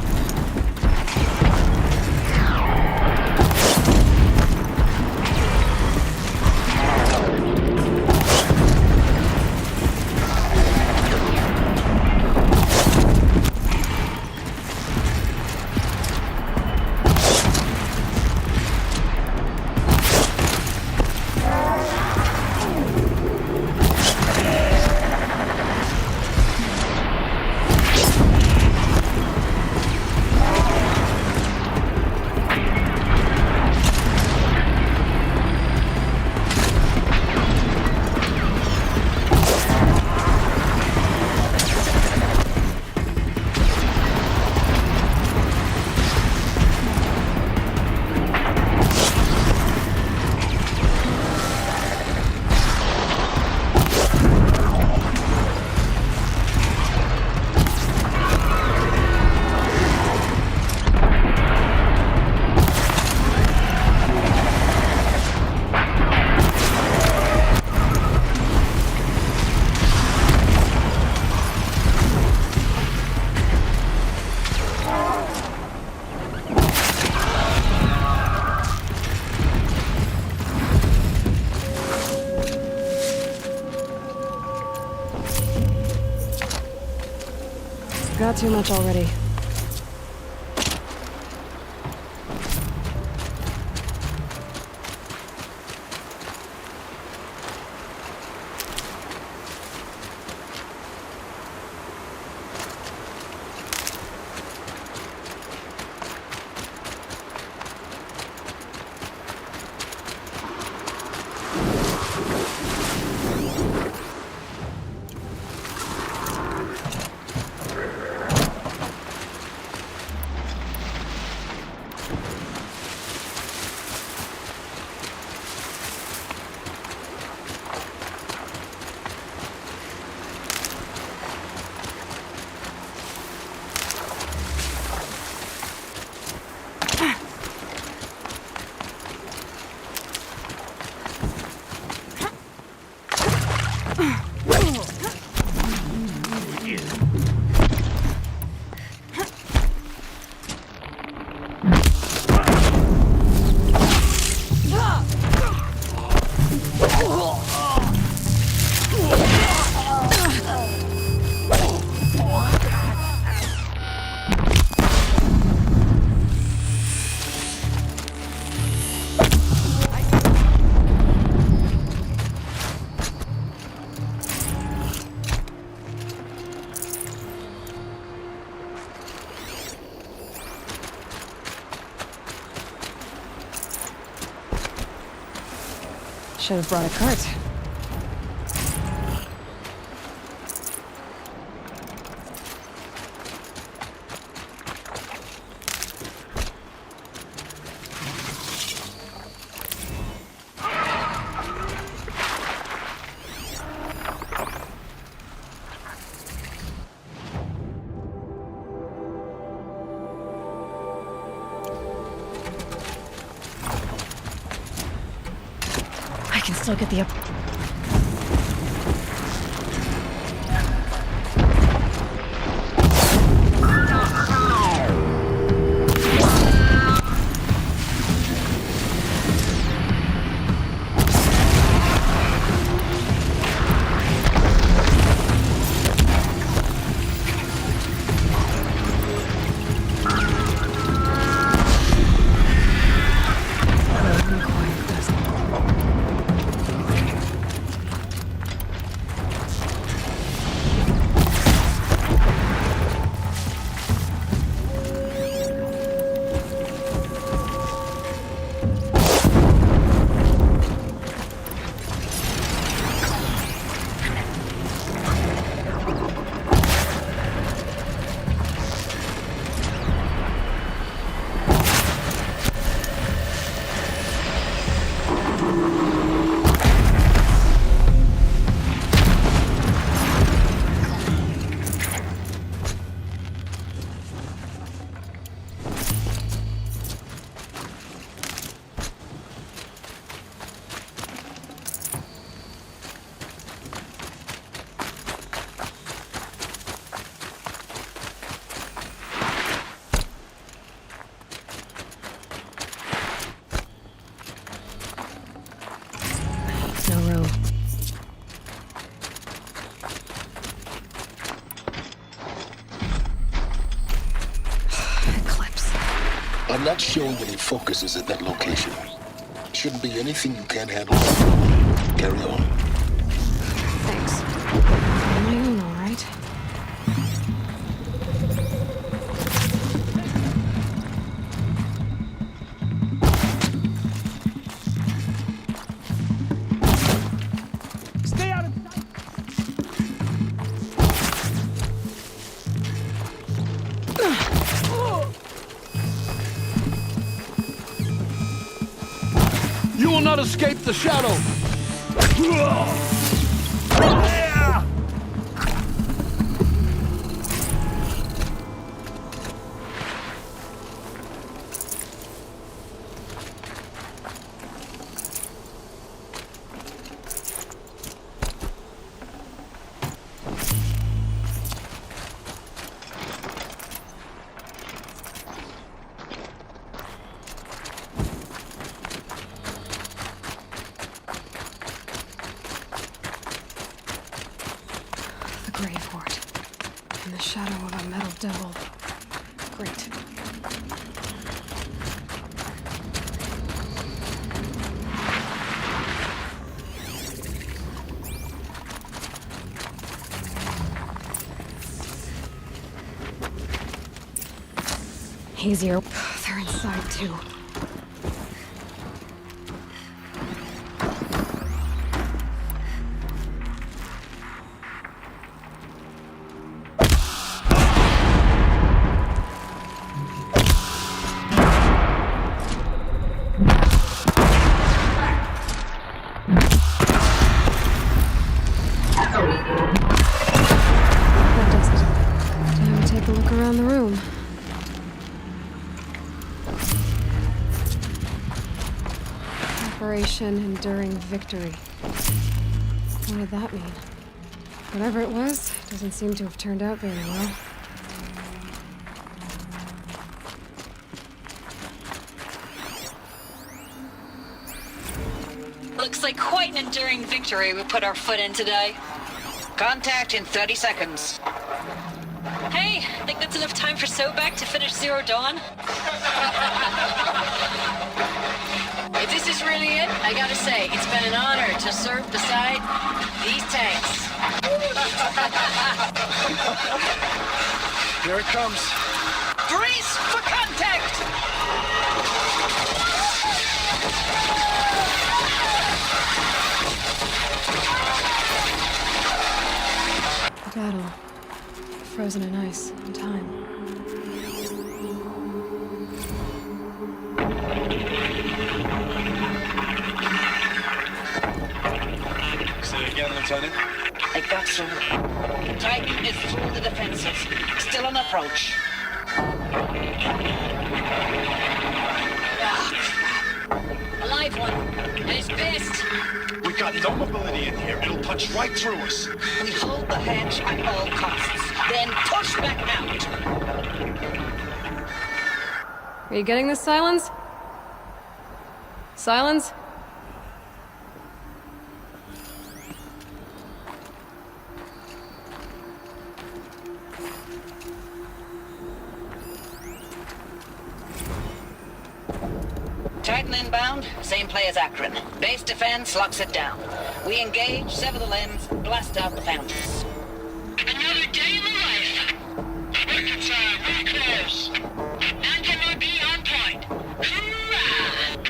Got too much already. Should have brought a cart. I can still get the up. No room. Eclipse. I'm not showing any focuses at that location. Shouldn't be anything you can't handle. Carry on. Thanks. On my own, all right? Stay out of sight! You will not escape the shadow! The grave hoard. In the shadow of a metal devil. Great. Easier. They're inside too. That does it. Time to take a look around the room. Operation Enduring Victory. What did that mean? Whatever it was, doesn't seem to have turned out very well. Looks like quite an enduring victory we put our foot in today. Contact in 30 seconds. Hey, think that's enough time for Sobek to finish Zero Dawn? If this is really it, I gotta say, it's been an honor to serve beside these tanks. Here it comes. Brace for contact! battle. Frozen in ice and time. Say it again, Lieutenant. I got some. Titan is through the defenses. Still on approach. A live one. And it's pissed. We got no mobility in here. It'll punch right through us. We hold the hedge at all costs. Then push back out. Are you getting this, Silence? Silence? Titan inbound, same play as Akron. Base defense locks it down. We engage, sever the limbs, blast out the fountains. Another day in the life. Record time, really close. Anti-MOB on point. Hoorah!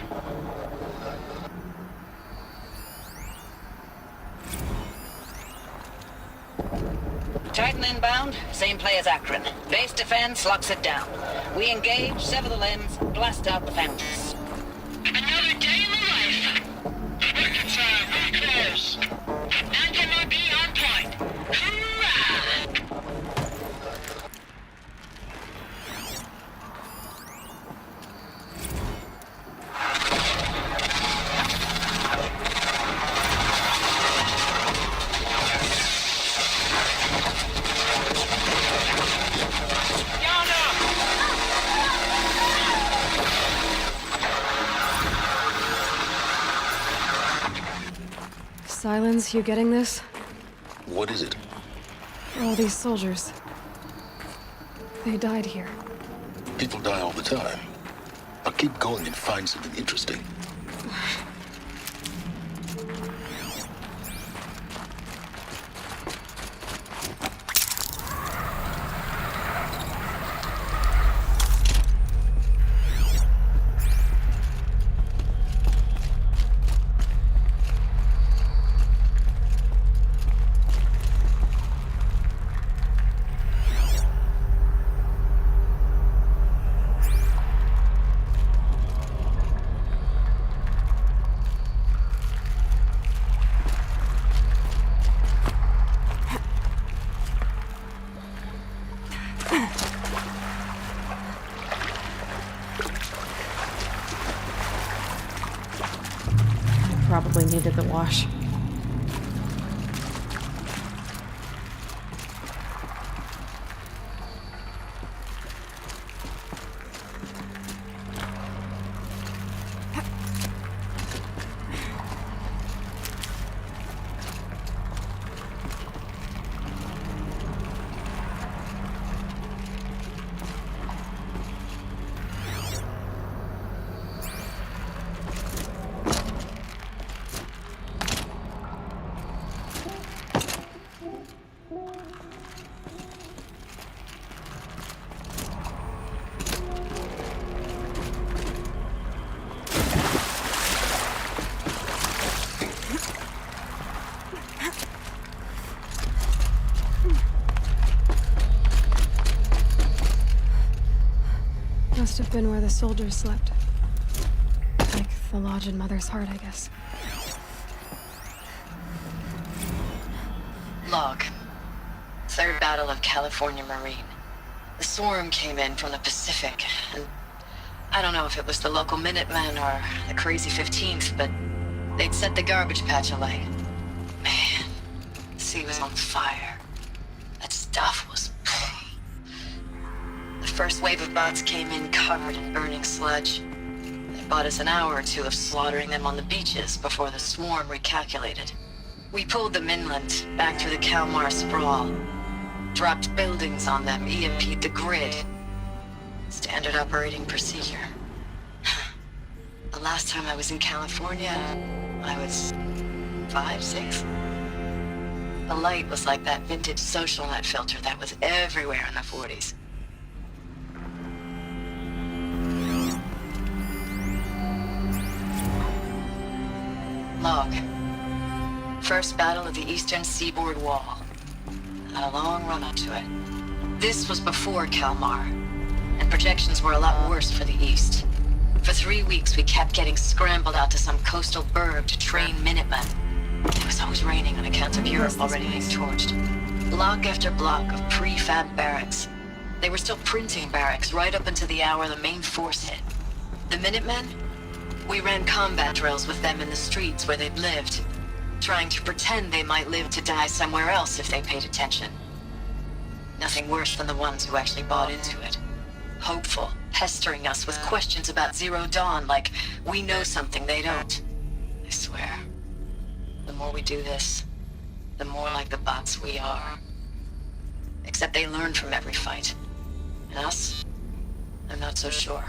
Titan inbound, same play as Akron. Base defense locks it down. We engage, sever the limbs, blast out the fountains. Another day in the life. Record time, really close. Anti-MOB on point. Hoorah! Silence, you getting this? What is it? All these soldiers. They died here. People die all the time. I'll keep going and find something interesting. Probably needed the wash. Must have been where the soldiers slept. Like the lodge in Mother's Heart, I guess. Log. Third Battle of California Marine. The swarm came in from the Pacific, and I don't know if it was the local Minutemen or the crazy 15th, but they'd set the garbage patch alight. Man, the sea was on fire. That stuff was... The first wave of bots came in covered in burning sludge. They bought us an hour or two of slaughtering them on the beaches before the swarm recalculated. We pulled them inland, back through the Kalmar sprawl. Dropped buildings on them, EMP'd the grid. Standard operating procedure. The last time I was in California, I was 5, 6. The light was like that vintage social net filter that was everywhere in the 40s. Log. First battle of the eastern seaboard wall. had a long run up to it. This was before Kalmar, and projections were a lot worse for the east. For 3 weeks, we kept getting scrambled out to some coastal burg to train Minutemen. It was always raining on account of Europe already being torched. Block after block of prefab barracks. They were still printing barracks right up until the hour the main force hit. The Minutemen? We ran combat drills with them in the streets where they'd lived, trying to pretend they might live to die somewhere else if they paid attention. Nothing worse than the ones who actually bought into it. Hopeful, pestering us with questions about Zero Dawn like we know something they don't. I swear, the more we do this, the more like the bots we are. Except they learn from every fight. And us? I'm not so sure.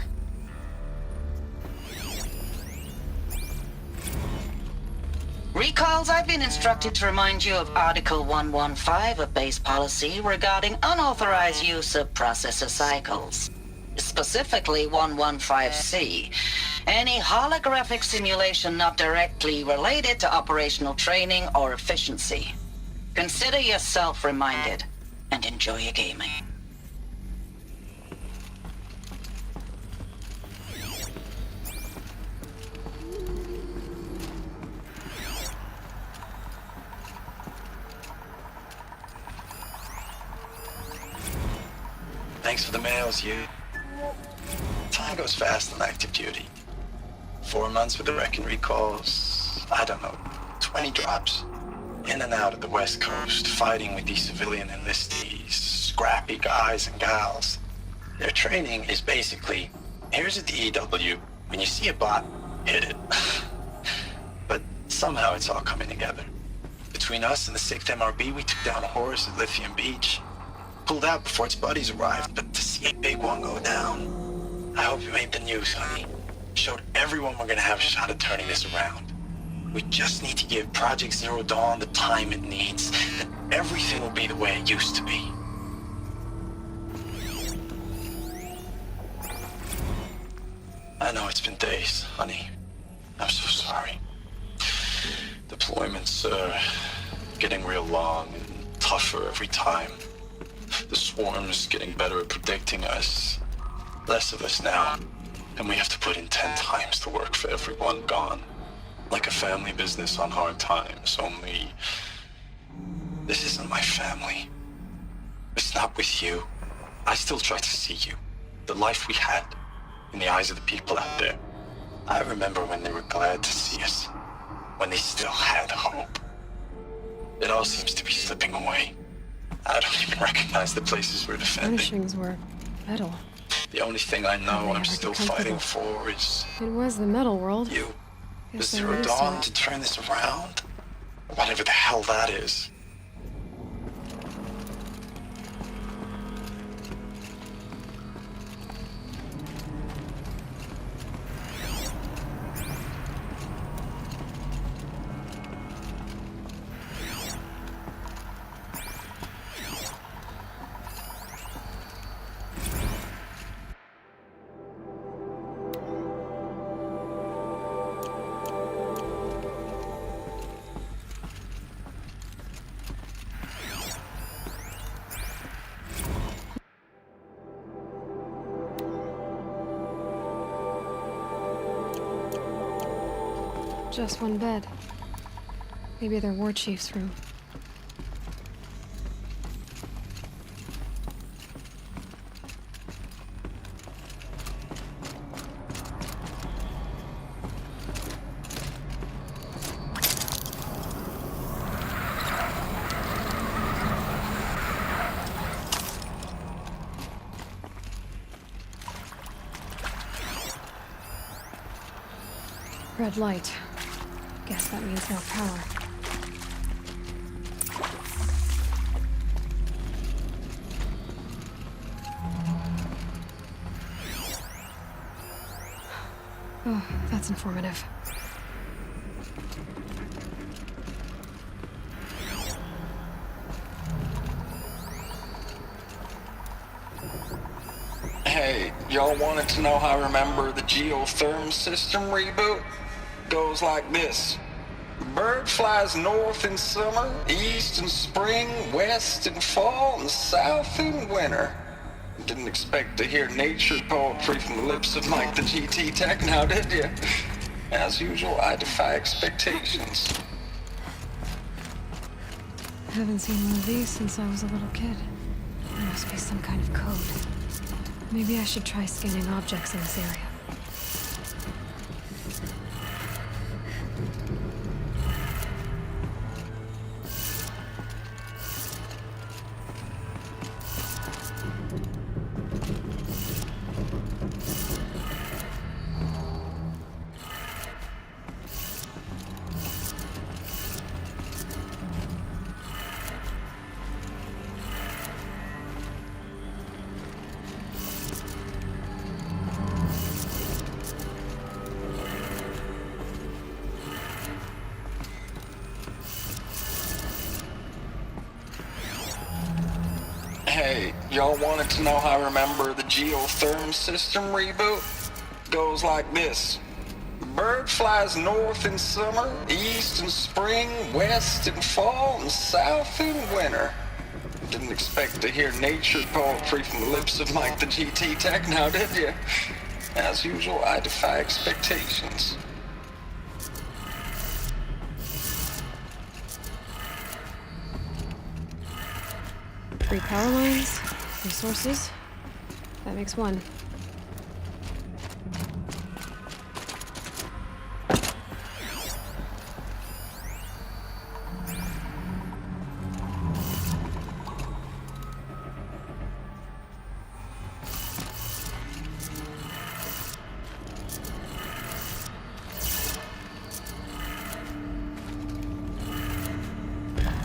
Recalls, I've been instructed to remind you of Article 115 of base policy regarding unauthorized use of processor cycles. Specifically 115C. Any holographic simulation not directly related to operational training or efficiency. Consider yourself reminded, and enjoy your gaming. Thanks for the mails, you. Time goes fast on active duty. 4 months with the wrecking recalls, I don't know, 20 drops. In and out of the West Coast, fighting with these civilian enlistees, scrappy guys and gals. Their training is basically, here's a DEW, when you see a bot, hit it. But somehow it's all coming together. Between us and the 6th MRB, we took down Hoard at Lithium Beach. Pulled out before its buddies arrived, but to see a big one go down, I hope you made the news, honey. Showed everyone we're gonna have a shot at turning this around. We just need to give Project Zero Dawn the time it needs, and everything will be the way it used to be. I know it's been days, honey. I'm so sorry. Deployments are getting real long and tougher every time. The swarm's getting better at predicting us. Less of us now, and we have to put in 10 times the work for everyone gone. Like a family business on hard times, only... This isn't my family. It's not with you. I still try to see you. The life we had, in the eyes of the people out there. I remember when they were glad to see us. When they still had hope. It all seems to be slipping away. I don't even recognize the places we're defending. Furnishings were metal. The only thing I know I'm still fighting for is... It was the metal world. You. The Guess Zero they're used Dawn to to turn this around? Whatever the hell that is. Just one bed. Maybe their war chief's room. Red light. Guess that means no power. Oh, that's informative. Hey, y'all wanted to know how I remember the geotherm system reboot? Goes like this. Bird flies north in summer, east in spring, west in fall, and south in winter. Didn't expect to hear nature poetry from the lips of Mike the GT Tech now, did you? As usual, I defy expectations. Haven't seen one of these since I was a little kid. There must be some kind of code. Maybe I should try scanning objects in this area. Hey, y'all wanted to know how I remember the geotherm system reboot? Goes like this. Bird flies north in summer, east in spring, west in fall, and south in winter. Didn't expect to hear nature poetry from the lips of Mike the GT Tech now, did you? As usual, I defy expectations. Three power lines, resources. That makes one.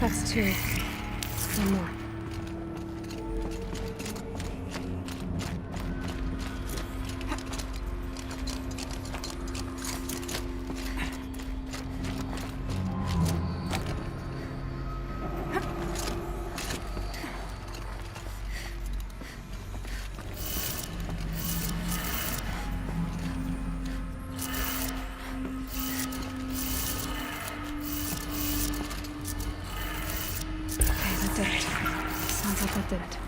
That's two. One more. Did it. Sounds like that did it.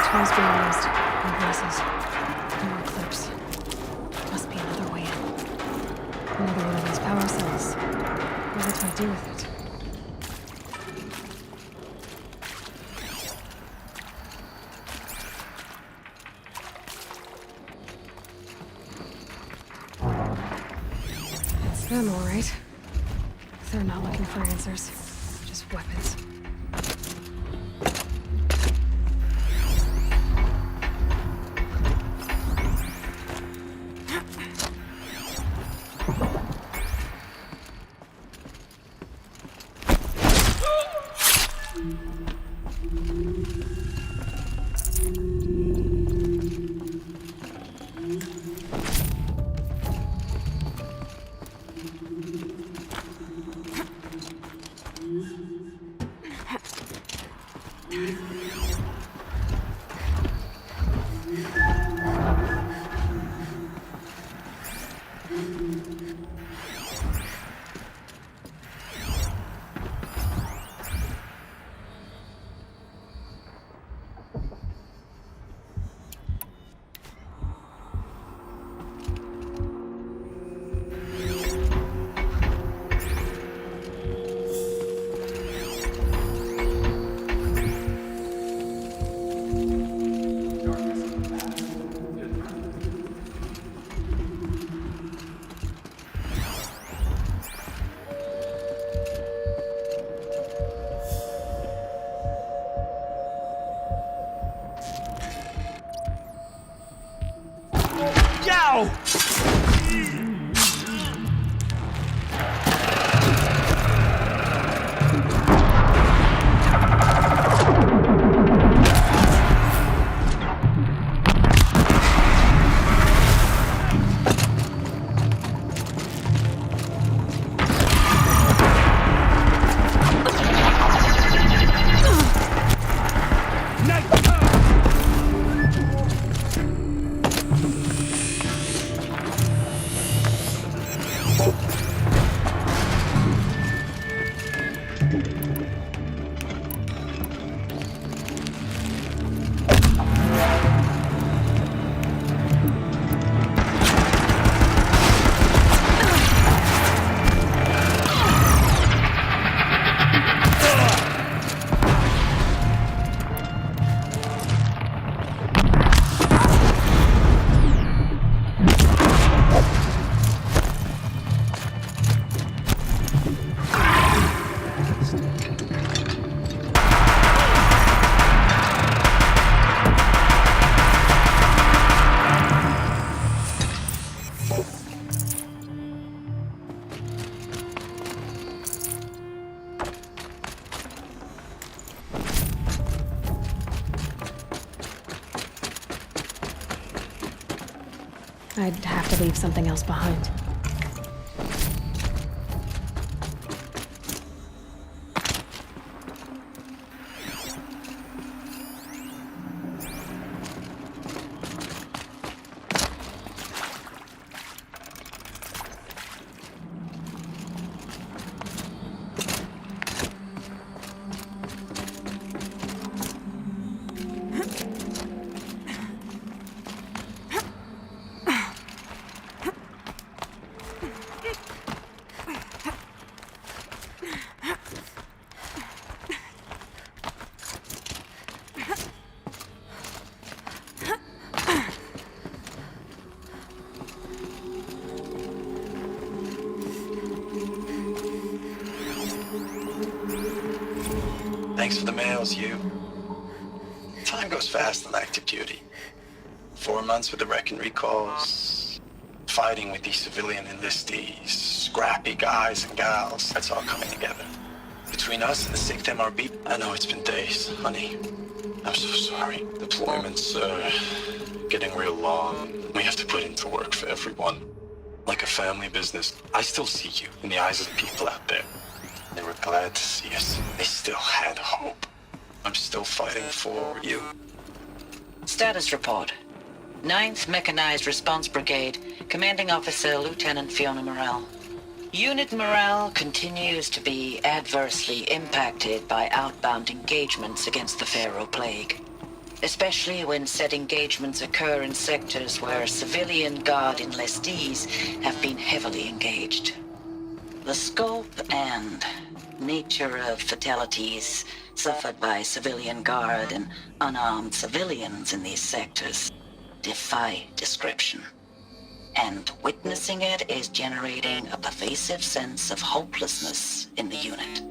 Tools being used in places. More clips. Must be another way in. Another one of these power cells. What do I do with it? It's them, all right. They're not looking for answers. Just weapons. Yow! I'd have to leave something else behind. Thanks for the mails, you. Time goes fast on active duty. 4 months with the wreck and recalls, fighting with these civilian enlistees, scrappy guys and gals, that's all coming together. Between us and the 6th MRB, I know it's been days, honey. I'm so sorry. Deployments are getting real long. We have to put into work for everyone. Like a family business. I still see you in the eyes of the people out there. They were glad to see us. They still had hope. I'm still fighting for you. Status report. 9th Mechanized Response Brigade, Commanding Officer Lieutenant Fiona Morrell. Unit morale continues to be adversely impacted by outbound engagements against the Pharaoh Plague, especially when said engagements occur in sectors where civilian guard enlistees have been heavily engaged. The scope and nature of fatalities suffered by civilian guard and unarmed civilians in these sectors defy description. And witnessing it is generating a pervasive sense of hopelessness in the unit.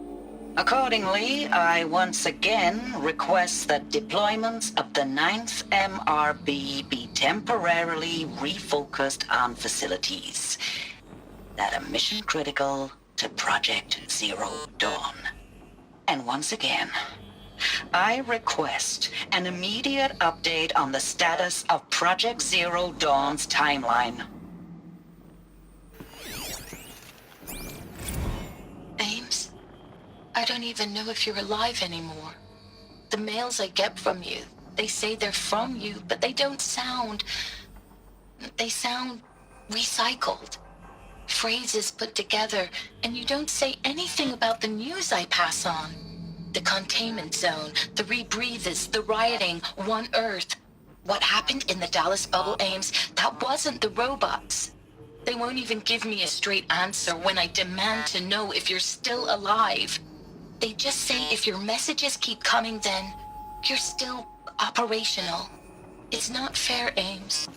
Accordingly, I once again request that deployments of the 9th MRB be temporarily refocused on facilities that are mission critical to Project Zero Dawn. And once again, I request an immediate update on the status of Project Zero Dawn's timeline. Ames, I don't even know if you're alive anymore. The mails I get from you, they say they're from you, but they don't sound... They sound recycled. Phrases put together, and you don't say anything about the news I pass on. The containment zone, the rebreathers, the rioting, One Earth. What happened in the Dallas bubble, Ames, that wasn't the robots. They won't even give me a straight answer when I demand to know if you're still alive. They just say if your messages keep coming, then you're still operational. It's not fair, Ames.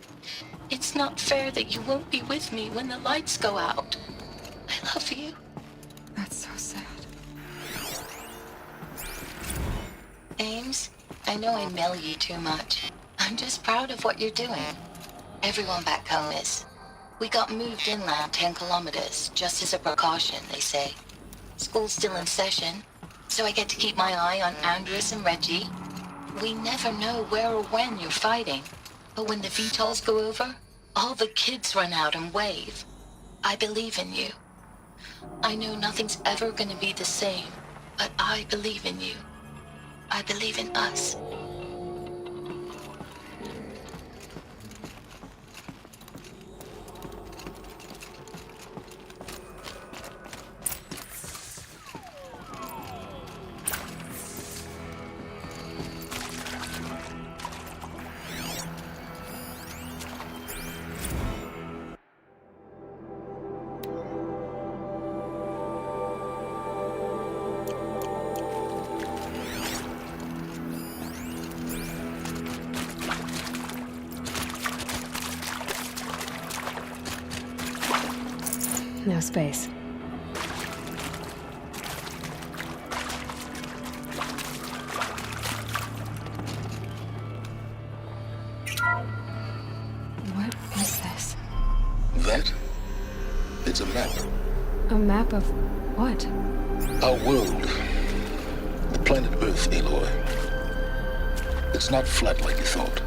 It's not fair that you won't be with me when the lights go out. I love you. That's so sad. Ames, I know I mail you too much. I'm just proud of what you're doing. Everyone back home is. We got moved inland 10 kilometers, just as a precaution, they say. School's still in session, so I get to keep my eye on Andres and Reggie. We never know where or when you're fighting. But when the VTOLs go over, all the kids run out and wave. I believe in you. I know nothing's ever gonna be the same, but I believe in you. I believe in us. No space. What is this? That? It's a map. A map of what? Our world. The planet Earth, Aloy. It's not flat like you thought.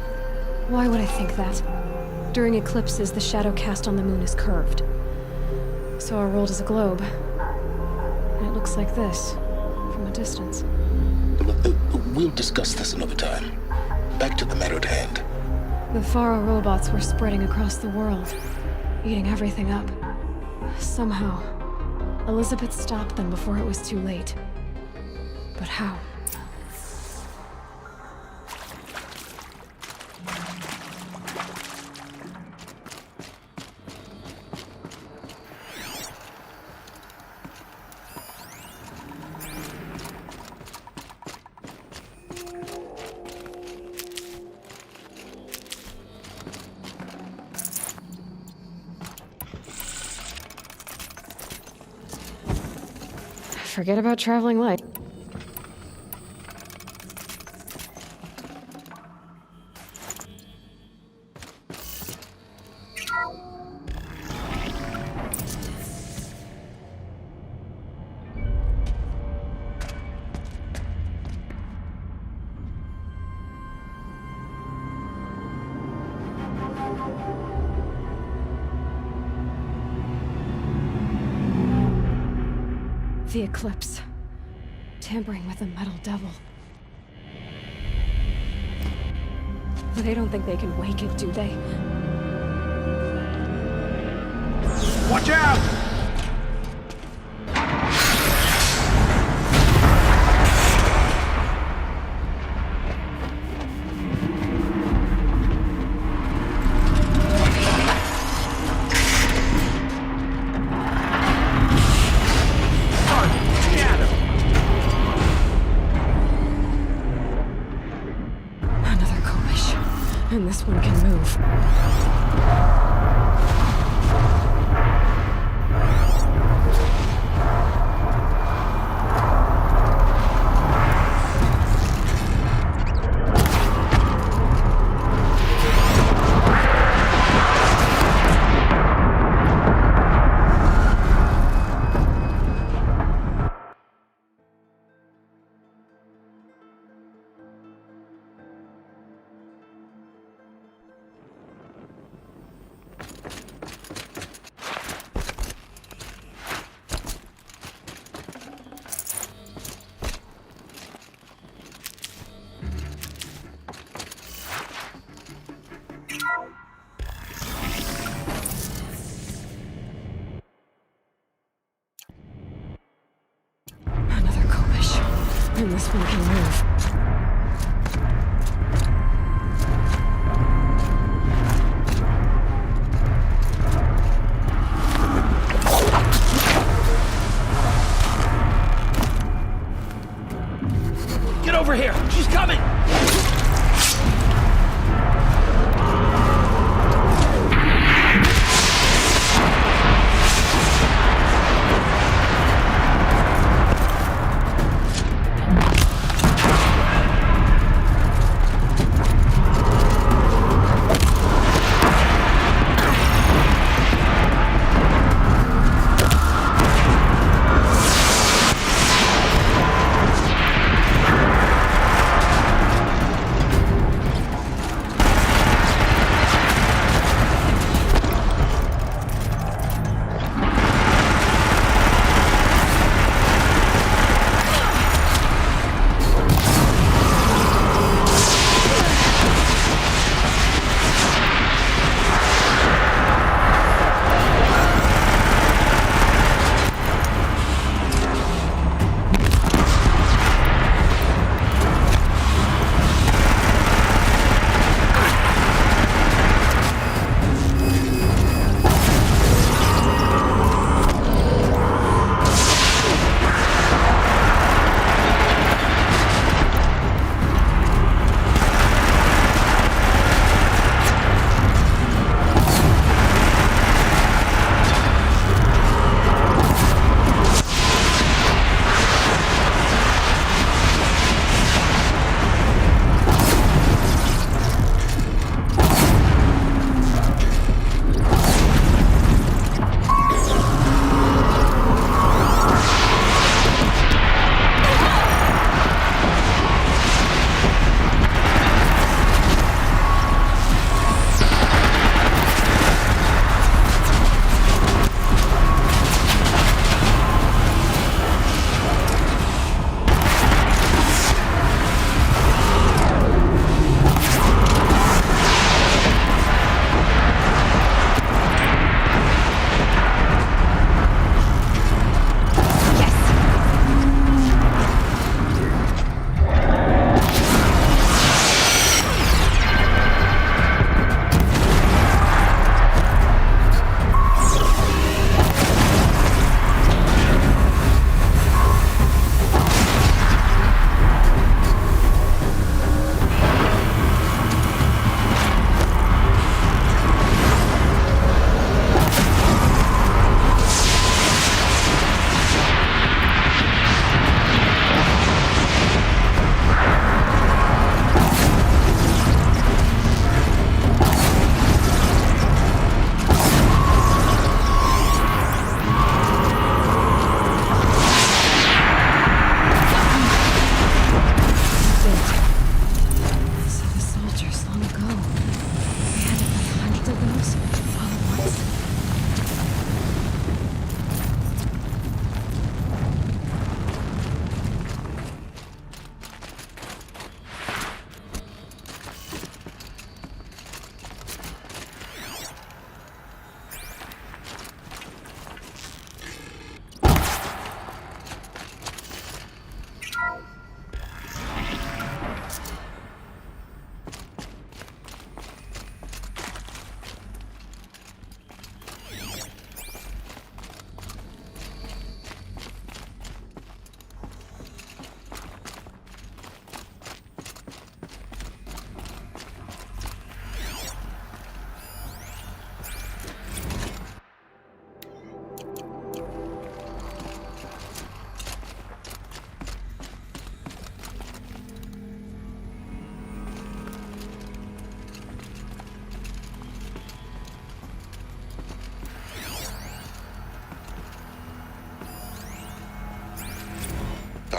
Why would I think that? During eclipses, the shadow cast on the moon is curved. So our world is a globe. And it looks like this, from a distance. We'll discuss this another time. Back to the matter at hand. The Faro robots were spreading across the world, eating everything up. Somehow, Elizabeth stopped them before it was too late. But how? Forget about traveling light. The eclipse. Tampering with the metal devil. But they don't think they can wake it, do they? Watch out! And this one can move. And this one can move. Get over here! She's coming!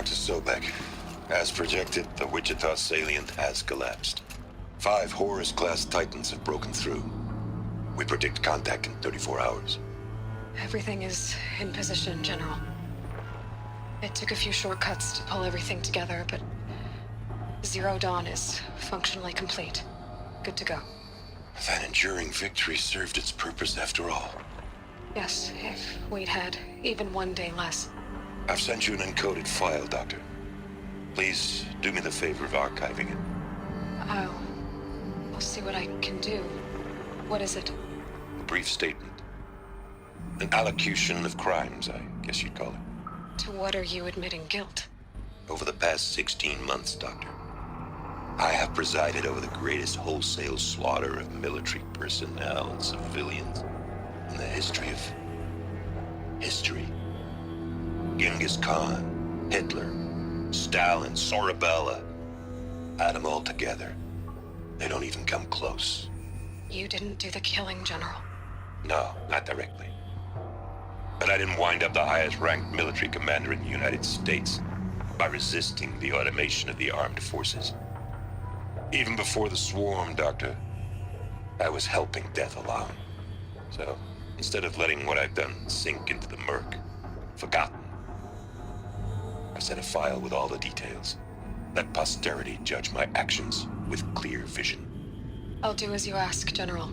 Dr. Sobek, as projected, the Wichita salient has collapsed. 5 Horus-class Titans have broken through. We predict contact in 34 hours. Everything is in position, General. It took a few shortcuts to pull everything together, but Zero Dawn is functionally complete. Good to go. That enduring victory served its purpose after all. Yes, if we'd had even one day less. I've sent you an encoded file, Doctor. Please do me the favor of archiving it. I'll see what I can do. What is it? A brief statement. An allocution of crimes, I guess you'd call it. To what are you admitting guilt? Over the past 16 months, Doctor, I have presided over the greatest wholesale slaughter of military personnel and civilians in the history of history. Genghis Khan, Hitler, Stalin, Sorabella. Add them all together. They don't even come close. You didn't do the killing, General. No, not directly. But I didn't wind up the highest-ranked military commander in the United States by resisting the automation of the armed forces. Even before the swarm, Doctor, I was helping death along. So, instead of letting what I've done sink into the murk, forgotten, I sent a file with all the details. Let posterity judge my actions with clear vision. I'll do as you ask, General.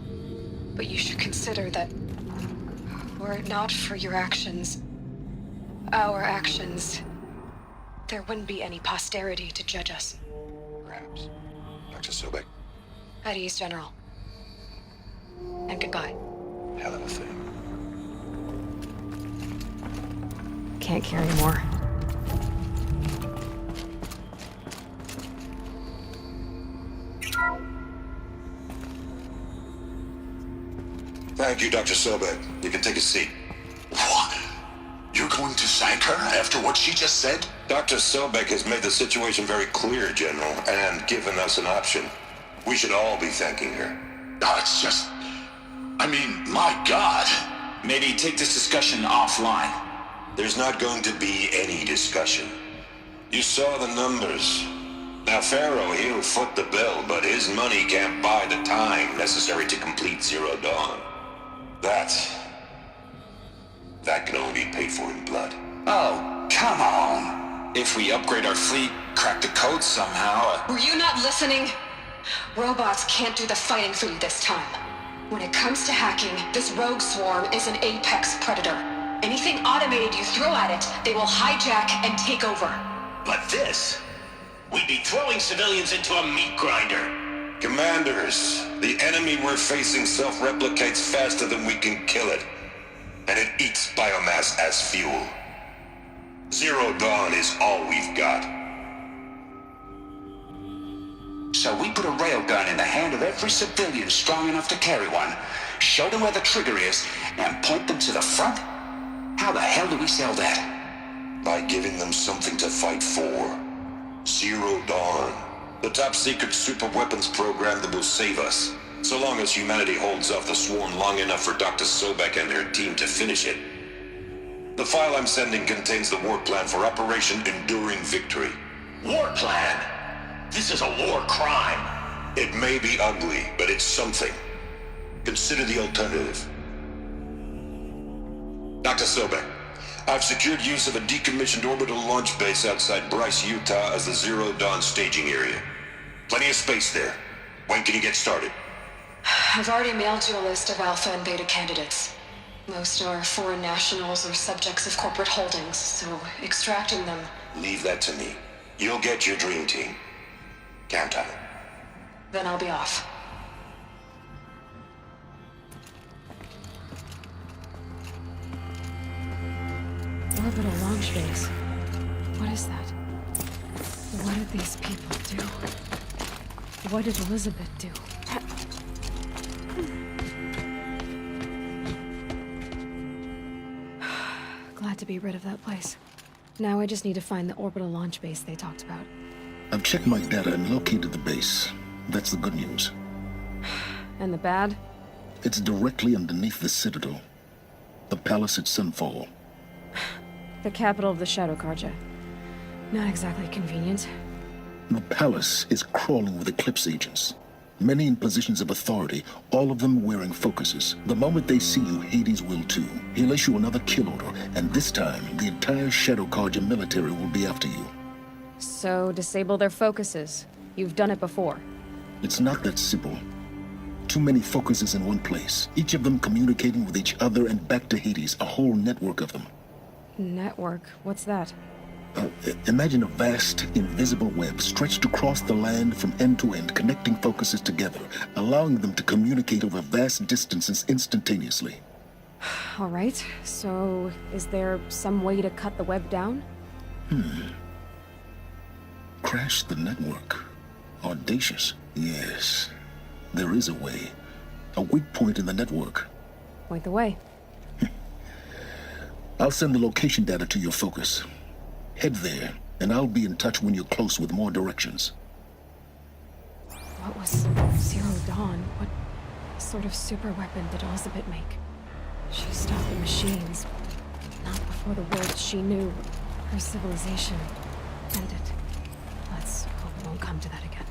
But you should consider that were it not for your actions, our actions, there wouldn't be any posterity to judge us. Perhaps. Dr. Sobek. At ease, General. And goodbye. Hell of a thing. Can't carry more. Thank you, Dr. Sobek. You can take a seat. What? You're going to thank her after what she just said? Dr. Sobek has made the situation very clear, General, and given us an option. We should all be thanking her. No, it's just... I mean, my God. Maybe take this discussion offline. There's not going to be any discussion. You saw the numbers. Now, Pharaoh, he'll foot the bill, but his money can't buy the time necessary to complete Zero Dawn. That can only be paid for in blood. Oh, come on. If we upgrade our fleet, crack the code somehow... Were you not listening? Robots can't do the fighting for you this time. When it comes to hacking, this rogue swarm is an apex predator. Anything automated you throw at it, they will hijack and take over. But this... we'd be throwing civilians into a meat grinder. Commanders, the enemy we're facing self-replicates faster than we can kill it. And it eats biomass as fuel. Zero Dawn is all we've got. So we put a railgun in the hand of every civilian strong enough to carry one, show them where the trigger is, and point them to the front? How the hell do we sell that? By giving them something to fight for. Zero Dawn. The top-secret super-weapons program that will save us. So long as humanity holds off the swarm long enough for Dr. Sobek and her team to finish it. The file I'm sending contains the war plan for Operation Enduring Victory. War plan? This is a war crime. It may be ugly, but it's something. Consider the alternative. Dr. Sobek, I've secured use of a decommissioned orbital launch base outside Bryce, Utah as the Zero Dawn staging area. Plenty of space there. When can you get started? I've already mailed you a list of Alpha and Beta candidates. Most are foreign nationals or subjects of corporate holdings, so extracting them... Leave that to me. You'll get your dream team. Count on it. Then I'll be off. Orbital launch base. What is that? What did these people do? What did Elizabeth do? Glad to be rid of that place. Now I just need to find the orbital launch base they talked about. I've checked my data and located the base. That's the good news. And the bad? It's directly underneath the Citadel. The palace at Sunfall. The capital of the Shadow Karja. Not exactly convenient. The palace is crawling with Eclipse agents. Many in positions of authority, all of them wearing focuses. The moment they see you, Hades will too. He'll issue another kill order, and this time, the entire Shadow Carja military will be after you. So, disable their focuses. You've done it before. It's not that simple. Too many focuses in one place, each of them communicating with each other and back to Hades, a whole network of them. Network? What's that? Imagine a vast, invisible web stretched across the land from end to end, connecting focuses together, allowing them to communicate over vast distances instantaneously. Alright, so is there some way to cut the web down? Crash the network. Audacious. Yes, there is a way. A weak point in the network. Point the way. I'll send the location data to your focus. Head there, and I'll be in touch when you're close with more directions. What was Zero Dawn? What sort of super weapon did Elizabeth make? She stopped the machines, not before the world she knew, her civilization, ended. Let's hope it won't come to that again.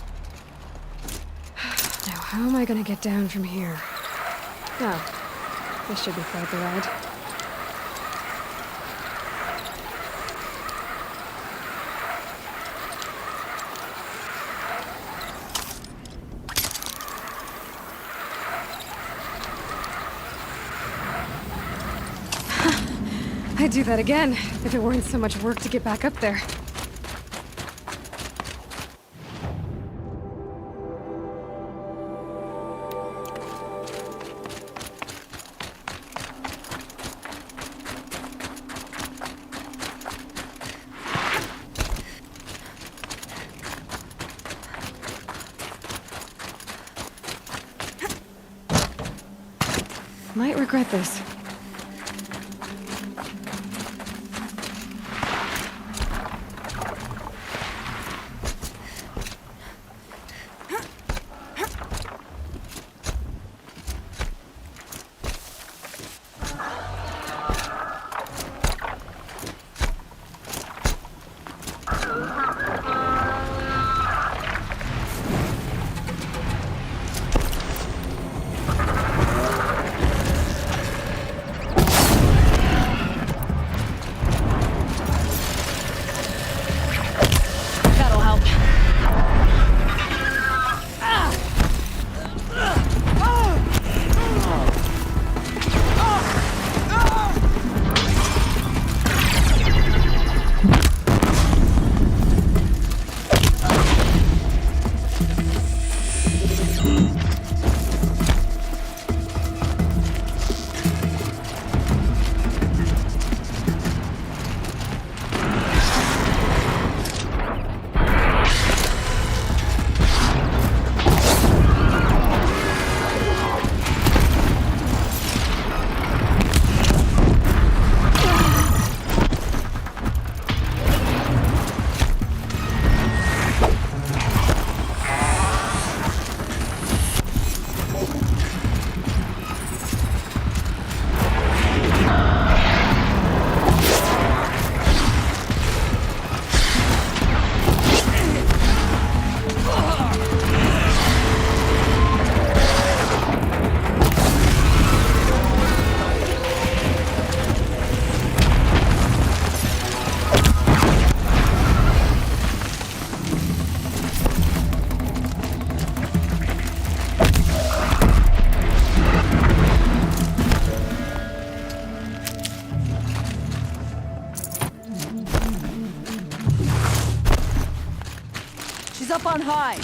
Now, how am I gonna get down from here? Oh, this should be quite the ride. I'd do that again, if it weren't so much work to get back up there. Might regret this. Up on high.